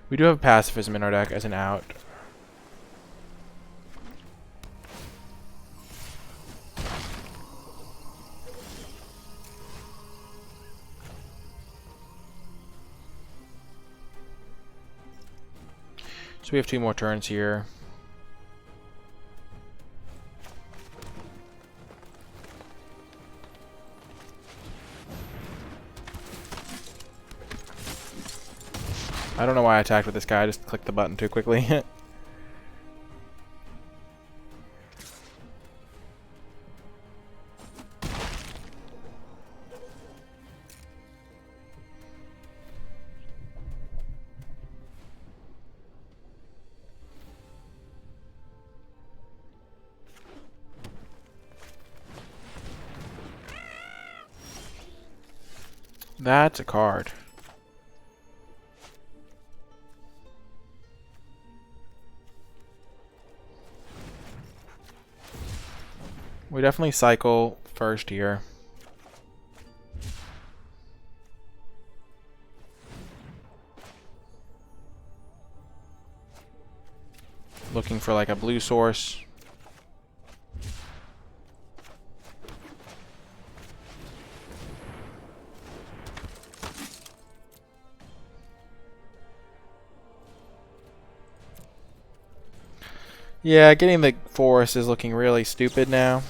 Speaker 1: We do have pacifism in our deck as an out. So we have 2 more turns here. I don't know why I attacked with this guy, I just clicked the button too quickly. That's a card. We definitely cycle first here. Looking for like a blue source. Yeah, getting the forest is looking really stupid now.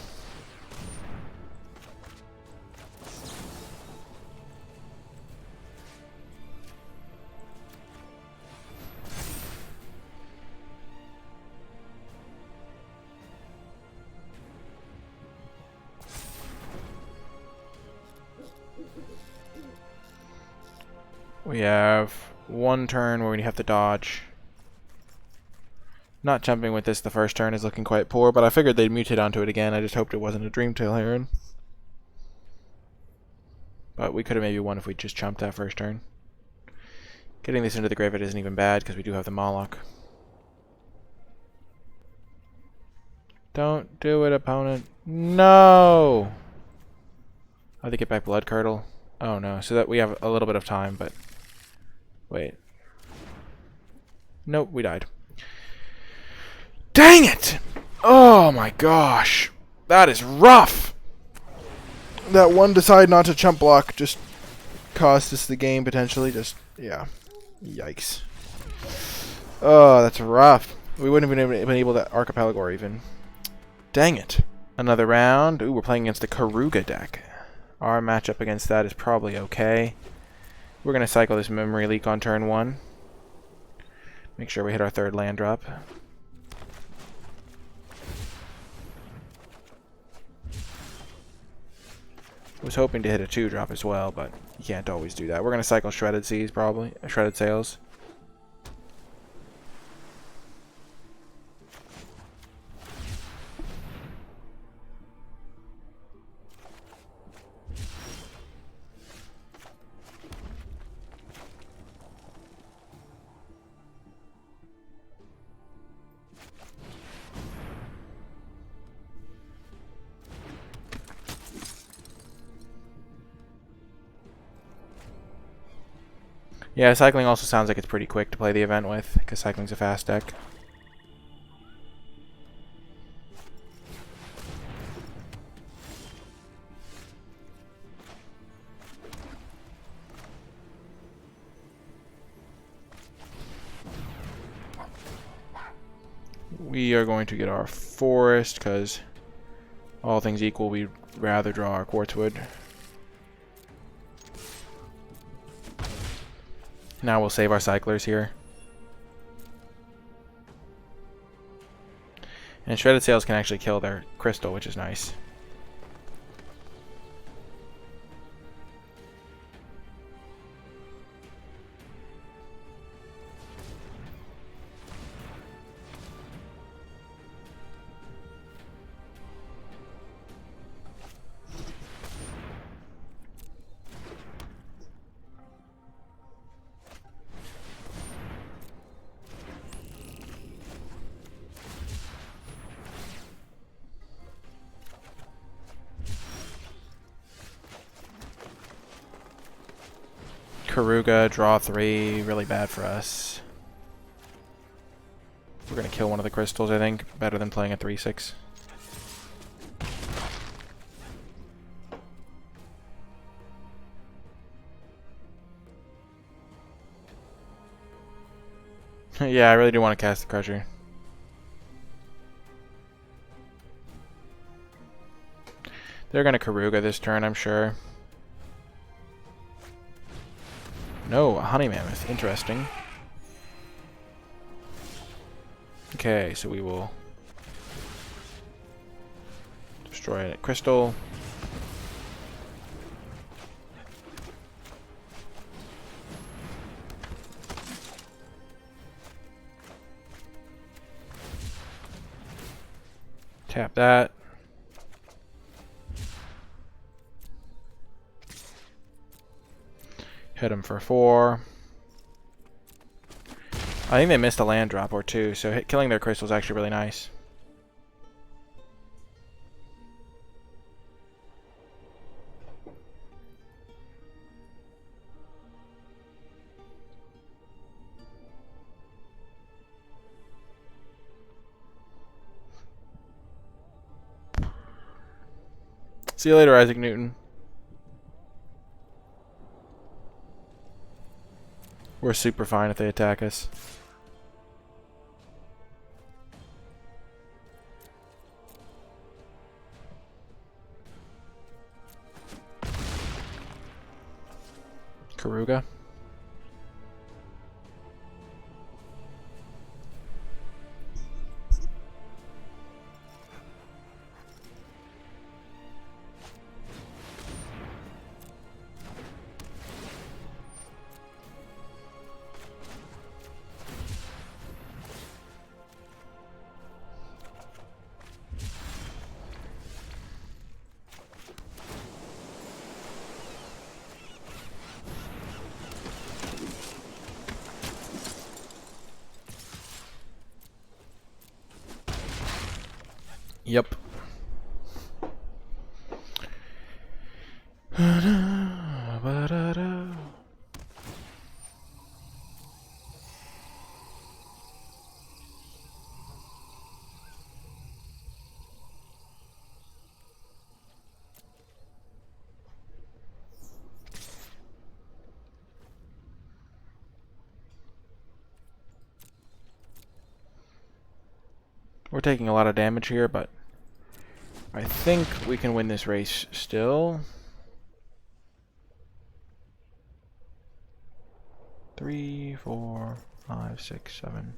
Speaker 1: We have 1 turn where we have to dodge. Not jumping with this the first turn is looking quite poor, but I figured they'd mutate onto it again. I just hoped it wasn't a Dreamtail Heron. But we could have maybe won if we just jumped that first turn. Getting this into the graveyard isn't even bad because we do have the Moloch. Don't do it, opponent. No! Oh, they get back Blood Curdle. Oh no, so that we have a little bit of time, but... Wait. Nope, we died. Dang it! Oh my gosh. That is rough! That one decide not to chump block just cost us the game potentially. Just, yeah. Yikes. Oh, that's rough. We wouldn't have been able to Archipelago even. Dang it. Another round. Ooh, we're playing against the Karuga deck. Our matchup against that is probably okay. We're going to cycle this Memory Leak on turn 1. Make sure we hit our 3rd land drop. Was hoping to hit a 2-drop as well, but you can't always do that. We're going to cycle Shredded Seas, probably. Shredded Sails. Yeah, cycling also sounds like it's pretty quick to play the event with, because cycling's a fast deck. We are going to get our forest, because all things equal, we'd rather draw our Quartzwood. Now we'll save our cyclers here. And Shredded Sails can actually kill their crystal, which is nice. Ikoria, draw 3, really bad for us. We're going to kill one of the crystals, I think. Better than playing a 3-6. Yeah, I really do want to cast the Crusher. They're going to Ikoria this turn, I'm sure. No, a Honey Mammoth. Interesting. Okay, so we will destroy a crystal. Tap that. Hit him for 4. I think they missed a land drop or 2, so killing their crystal is actually really nice. See you later, Isaac Newton. We're super fine if they attack us. Ikoria. Yep. We're taking a lot of damage here, but I think we can win this race still. 3, 4, 5, 6, 7.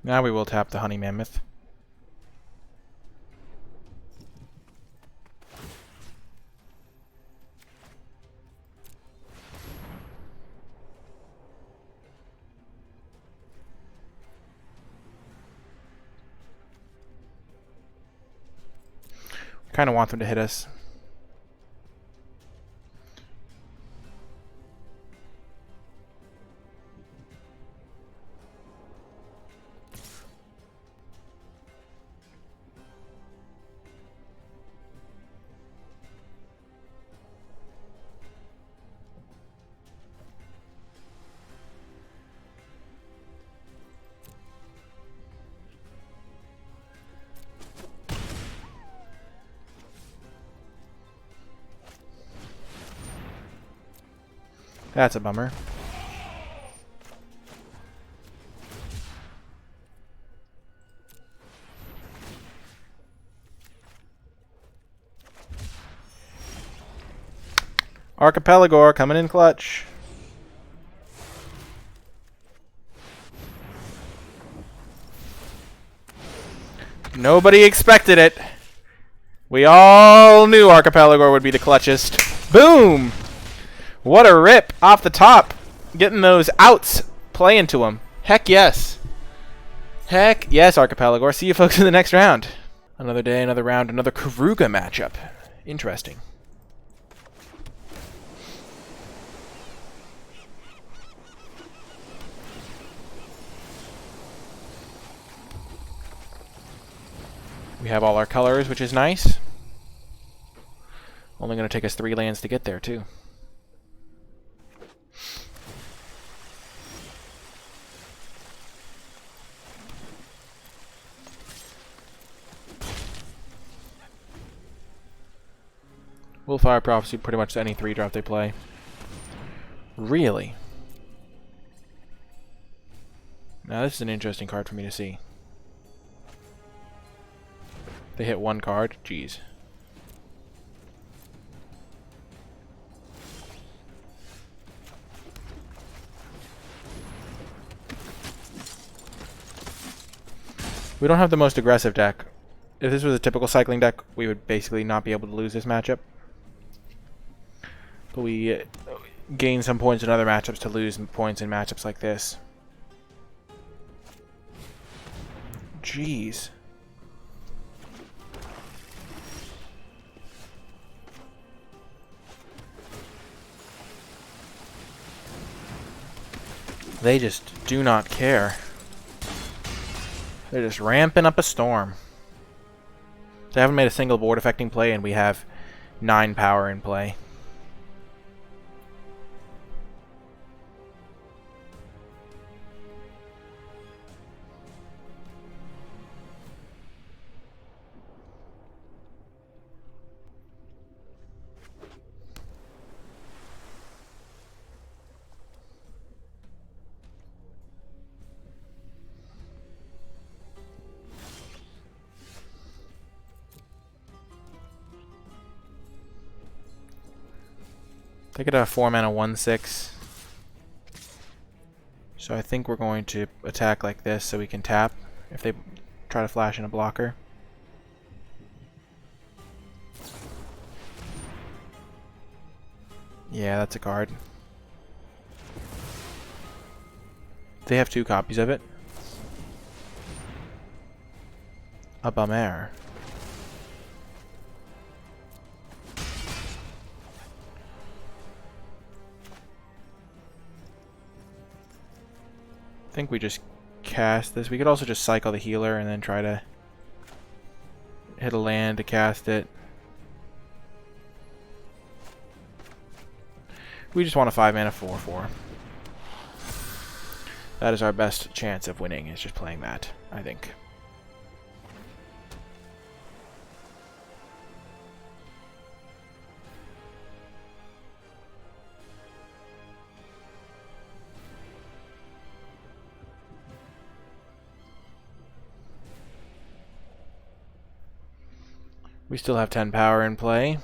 Speaker 1: Now we will tap the Honey Mammoth. Kind of want them to hit us. That's a bummer. Archipelagore coming in clutch. Nobody expected it. We all knew Archipelago would be the clutchest. Boom! What a rip off the top. Getting those outs playing to him. Heck yes. Heck yes, Archipelago. See you folks in the next round. Another day, another round, another Karuga matchup. Interesting. We have all our colors, which is nice. Only going to take us 3 lands to get there, too. Willfire Prophecy, pretty much any 3-drop they play. Really? Now this is an interesting card for me to see. They hit 1 card? Jeez. We don't have the most aggressive deck. If this was a typical cycling deck, we would basically not be able to lose this matchup. But we gain some points in other matchups to lose points in matchups like this. Jeez. They just do not care. They're just ramping up a storm. They haven't made a single board affecting play, and we have 9 power in play. They could have 4 mana 1/6. So I think we're going to attack like this so we can tap if they try to flash in a blocker. Yeah, that's a card. They have 2 copies of it. A bummer. I think we just cast this. We could also just cycle the healer and then try to hit a land to cast it. We just want a 5 mana 4/4. That is our best chance of winning, is just playing that, I think. We still have 10 power in play.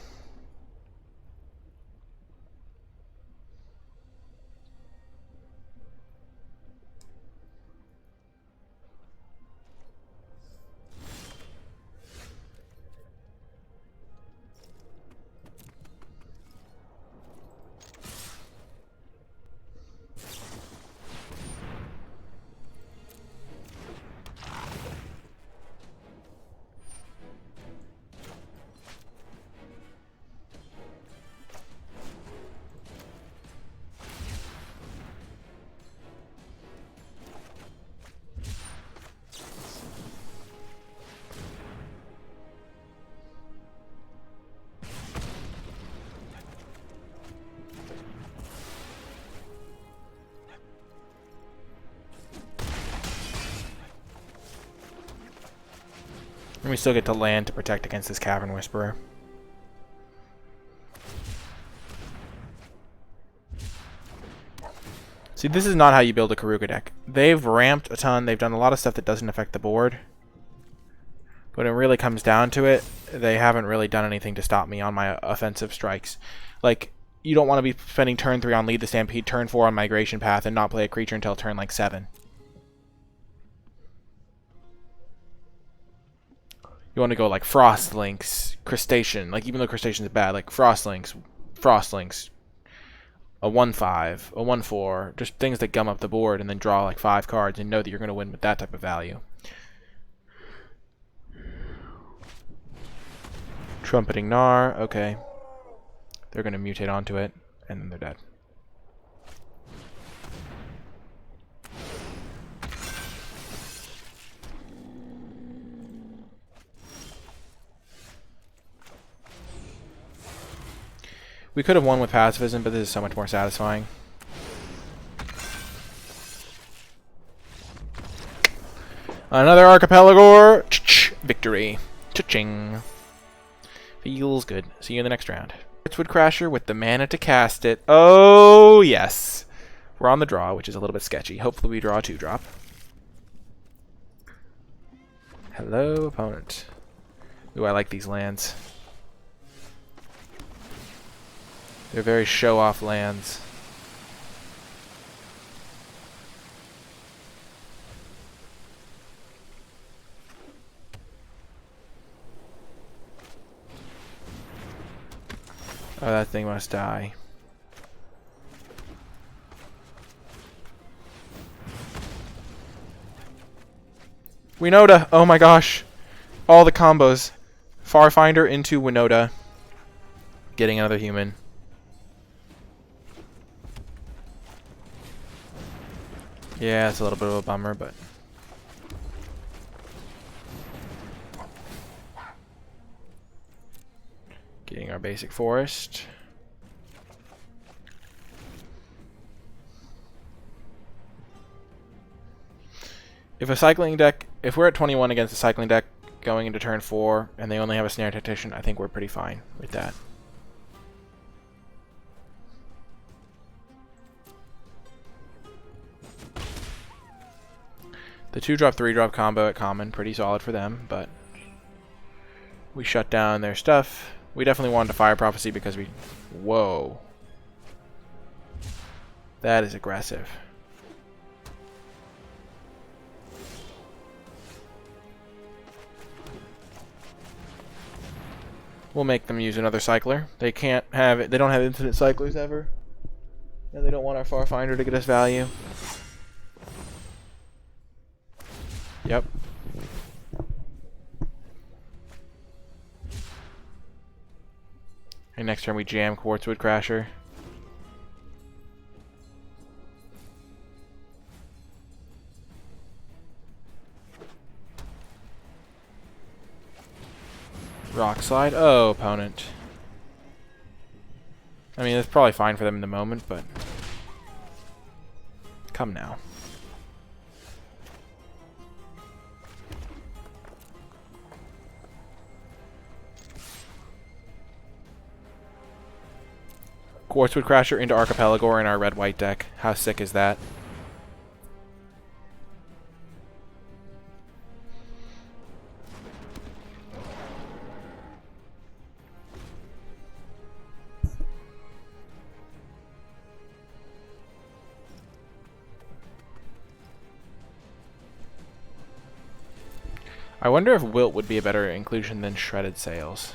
Speaker 1: And we still get to land to protect against this Cavern Whisperer. See, this is not how you build a Karuga deck. They've ramped a ton. They've done a lot of stuff that doesn't affect the board. When it really comes down to it, they haven't really done anything to stop me on my offensive strikes. Like, you don't want to be spending turn 3 on Lead the Stampede, turn 4 on Migration Path, and not play a creature until turn, like, 7. You want to go like Frost Links, Crustacean. Like, even though Crustacean is bad, like Frost Links, a 1/5, a 1/4, just things that gum up the board, and then draw like 5 cards and know that you're going to win with that type of value. Trumpeting Gnar, okay. They're going to mutate onto it, and then they're dead. We could have won with pacifism, but this is so much more satisfying. Another Archipelago victory. Cha-ching. Feels good. See you in the next round. Wood Crasher with the mana to cast it. Oh, yes. We're on the draw, which is a little bit sketchy. Hopefully we draw a 2-drop. Hello, opponent. Ooh, I like these lands. They're very show-off lands. Oh, that thing must die. Winota! Oh my gosh! All the combos. Farfinder into Winota. Getting another human. Yeah, it's a little bit of a bummer, but... Getting our basic forest. If we're at 21 against a cycling deck going into turn 4, and they only have a Snare Tactician, I think we're pretty fine with that. The 2-drop, 3-drop combo at common, pretty solid for them, but we shut down their stuff. We definitely wanted to Fire Prophecy because we... Whoa. That is aggressive. We'll make them use another cycler. They can't have it. They don't have infinite cyclers ever. And they don't want our Farfinder to get us value. Yep. And next turn we jam Quartzwood Crasher. Rock Slide. Oh, opponent. I mean, it's probably fine for them in the moment, but... Come now. Quartzwood Crasher into Archipelago in our red-white deck. How sick is that? I wonder if Wilt would be a better inclusion than Shredded Sails.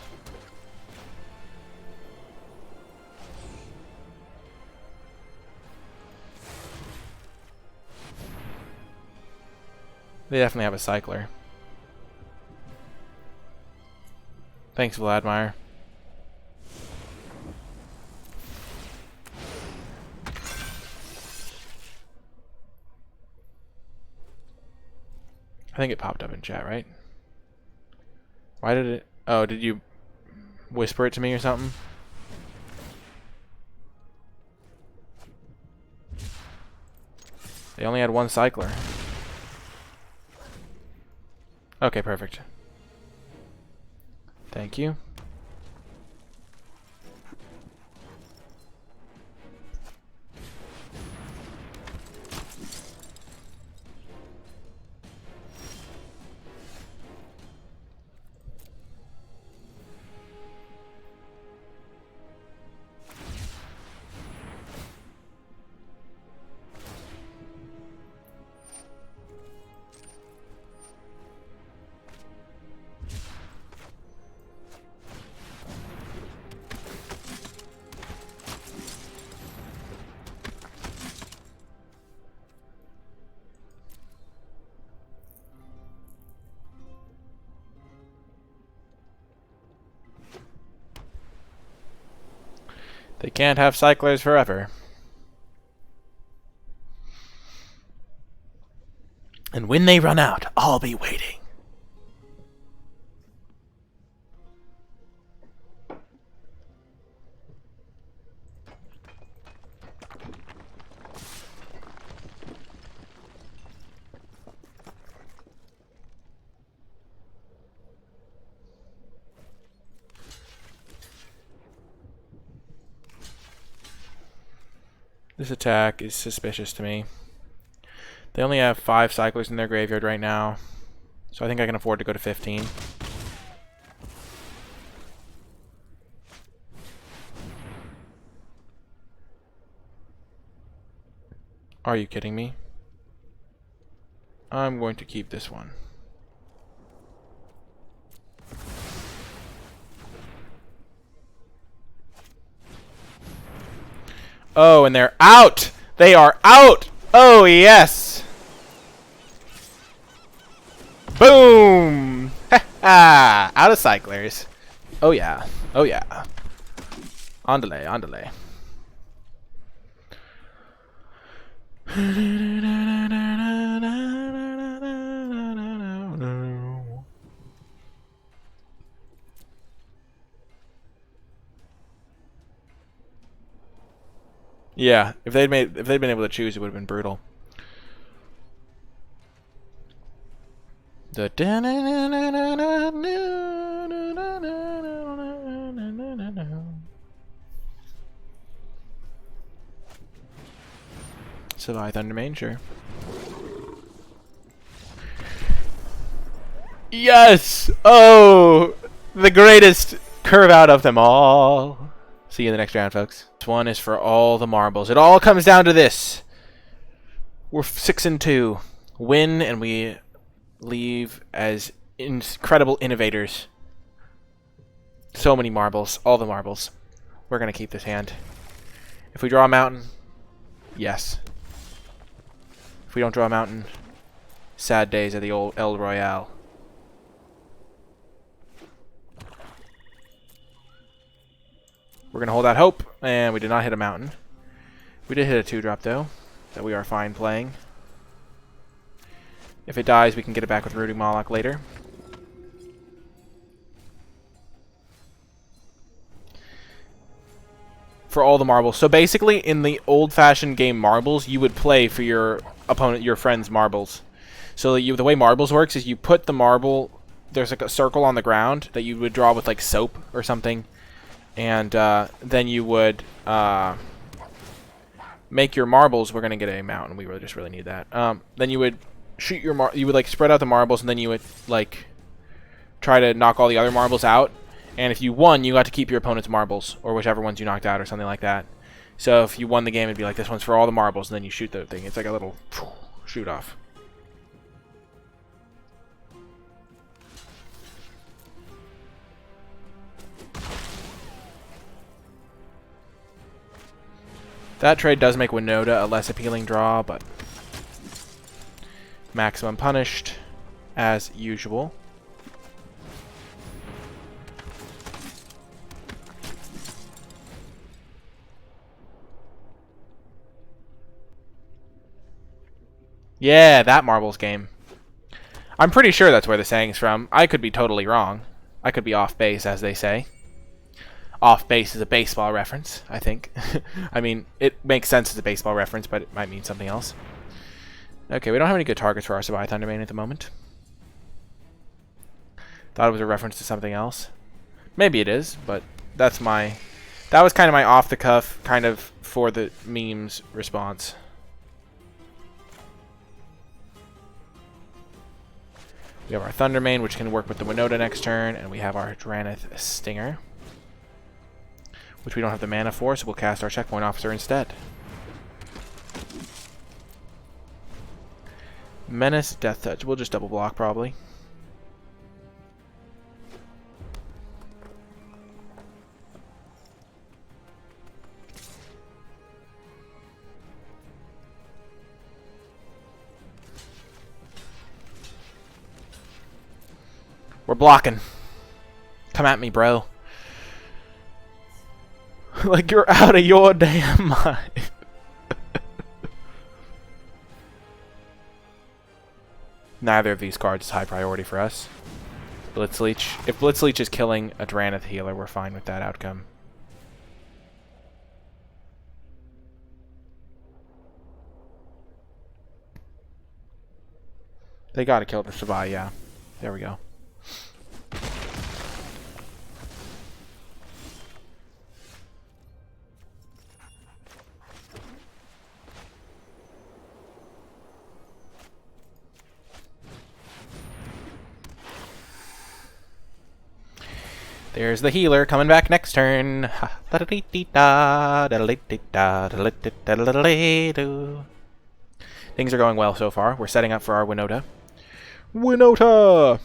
Speaker 1: They definitely have a cycler. Thanks, Vladimir. I think it popped up in chat, right? Why did it... Oh, did you whisper it to me or something? They only had one cycler. Okay, perfect. Thank you. They can't have cyclers forever. And when they run out, I'll be waiting. This attack is suspicious to me. They only have 5 cyclers in their graveyard right now, so I think I can afford to go to 15. Are you kidding me? I'm going to keep this one. Oh, and they're out! They are out! Oh, yes! Boom! Ha ha! Out of cyclers. Oh, yeah. Oh, yeah. On delay, on delay. Yeah, if they'd been able to choose, it would have been brutal. The Savai Thundermane, sure. Yes! Oh! The greatest curve out of them all. See you in the next round, folks. This one is for all the marbles. It all comes down to this. We're 6-2. Win, and we leave as incredible innovators. So many marbles. All the marbles. We're going to keep this hand. If we draw a mountain, yes. If we don't draw a mountain, sad days at the old El Royale. We're going to hold out hope, and we did not hit a mountain. We did hit a 2-drop, though, that we are fine playing. If it dies, we can get it back with Rooting Moloch later. For all the marbles. So basically, in the old-fashioned game marbles, you would play for your opponent, your friend's marbles. So the way marbles works is you put the marble, there's like a circle on the ground that you would draw with like soap or something. And then you would make your marbles. We're gonna get a mountain. We just really need that. Then you would shoot your you would like spread out the marbles, and then you would like try to knock all the other marbles out. And if you won, you got to keep your opponent's marbles, or whichever ones you knocked out, or something like that. So if you won the game, it'd be like, this one's for all the marbles, and then you shoot the thing. It's like a little shoot off. That trade does make Winota a less appealing draw, but maximum punished, as usual. Yeah, that marbles game. I'm pretty sure that's where the saying's from. I could be totally wrong. I could be off base, as they say. Off base is a baseball reference, I think. I mean, it makes sense as a baseball reference, but it might mean something else. Okay, we don't have any good targets for our Savai Thundermane at the moment. Thought it was a reference to something else. Maybe it is, but that's my... That was kind of my off-the-cuff, kind of for the memes response. We have our Thundermane, which can work with the Winota next turn, and we have our Dranith Stinger, which we don't have the mana for, so we'll cast our Checkpoint Officer instead. Menace, Death Touch. We'll just double block, probably. We're blocking. Come at me, bro. Like you're out of your damn mind. Neither of these cards is high priority for us. Blitzleech. If Blitzleech is killing a Drannith healer, we're fine with that outcome. They gotta kill to survive, yeah. There we go. There's the healer coming back next turn. Things are going well so far. We're setting up for our Winota. Winota!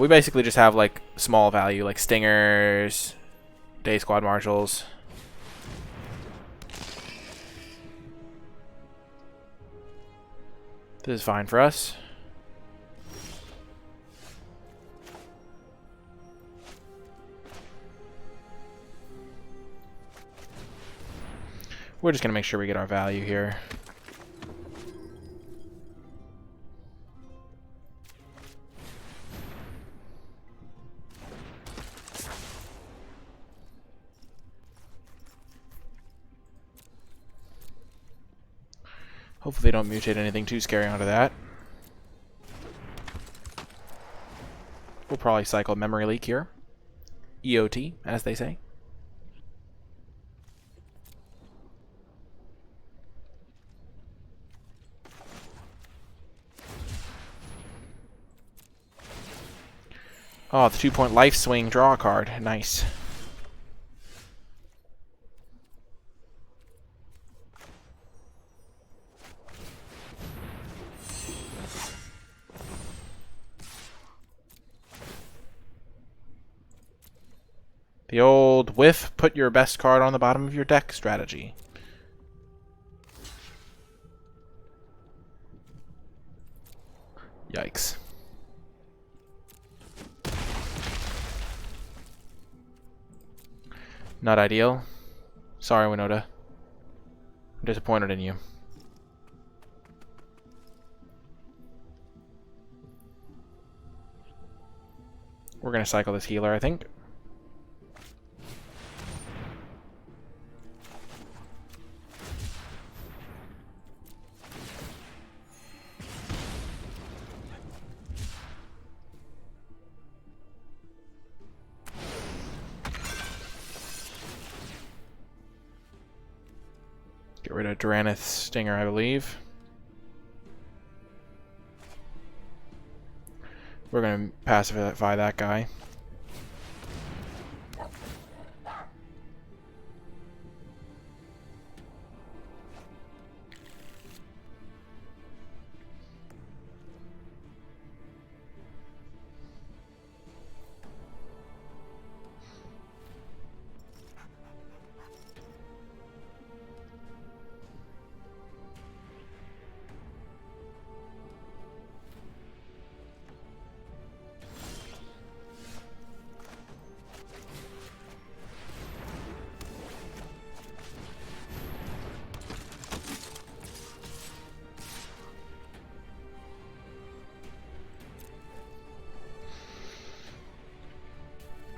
Speaker 1: We basically just have like small value, like stingers, day squad marshals. This is fine for us. We're just going to make sure we get our value here. Hopefully they don't mutate anything too scary onto that. We'll probably cycle Memory Leak here. EOT, as they say. Oh, the 2-point life swing draw a card. Nice. The old whiff, put your best card on the bottom of your deck strategy. Yikes. Not ideal. Sorry, Winota. I'm disappointed in you. We're going to cycle this healer, I think. Get rid of Drannith's Stinger, I believe. We're going to pacify that guy.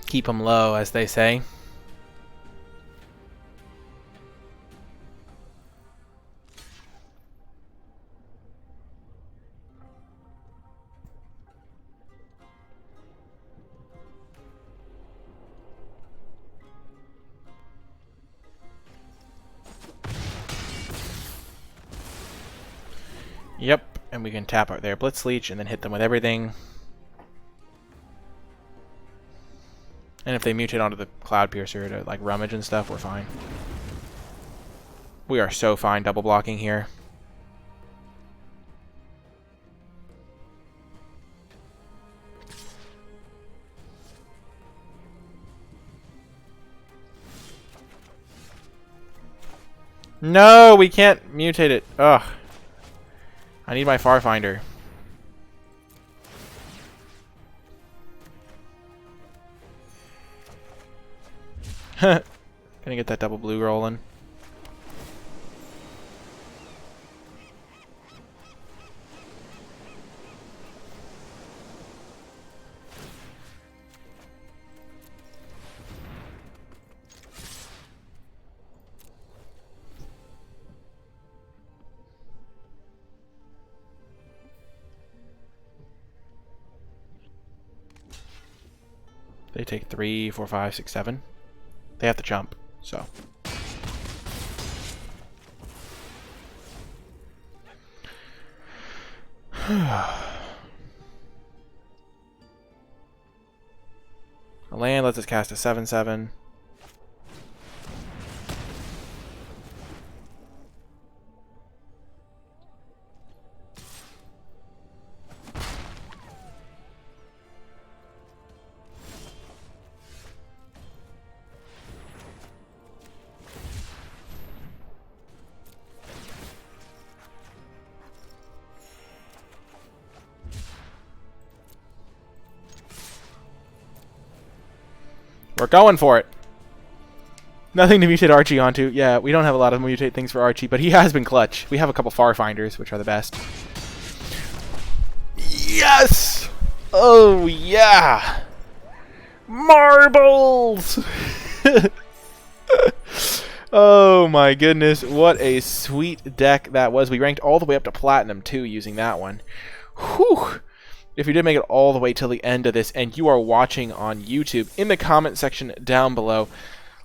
Speaker 1: Keep them low, as they say. Yep, and we can tap out their Blitzleech and then hit them with everything. And if they mutate onto the Cloud Piercer to like rummage and stuff, we're fine. We are so fine double blocking here. No, we can't mutate it. Ugh. I need my Farfinder. Gonna get that double blue rolling. They take 3, 4, 5, 6, 7. They have to jump, so. A land lets us cast a 7/7. We're going for it. Nothing to mutate Archie onto. Yeah, we don't have a lot of mutate things for Archie, but he has been clutch. We have a couple Farfinders, which are the best. Yes! Oh, yeah! Marbles! Oh my goodness, what a sweet deck that was. We ranked all the way up to Platinum, too, using that one. Whew! If you did make it all the way till the end of this and you are watching on YouTube, in the comment section down below,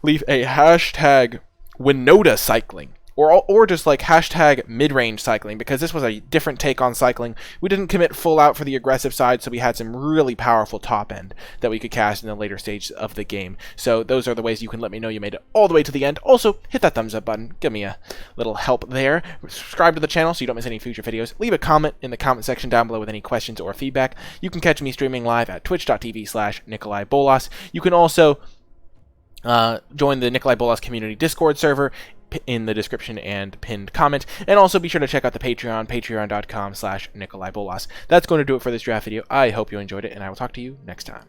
Speaker 1: leave a hashtag Winota cycling. Or just like hashtag midrange cycling, because this was a different take on cycling. We didn't commit full out for the aggressive side, so we had some really powerful top end that we could cast in the later stages of the game. So those are the ways you can let me know you made it all the way to the end. Also, hit that thumbs up button. Give me a little help there. Subscribe to the channel so you don't miss any future videos. Leave a comment in the comment section down below with any questions or feedback. You can catch me streaming live at twitch.tv/NicolaiBolas. You can also join the NicolaiBolas community Discord server in the description and pinned comment, and also be sure to check out the Patreon, patreon.com/NicolaiBolas. That's going to do it for this draft video. I hope you enjoyed it, and I will talk to you next time.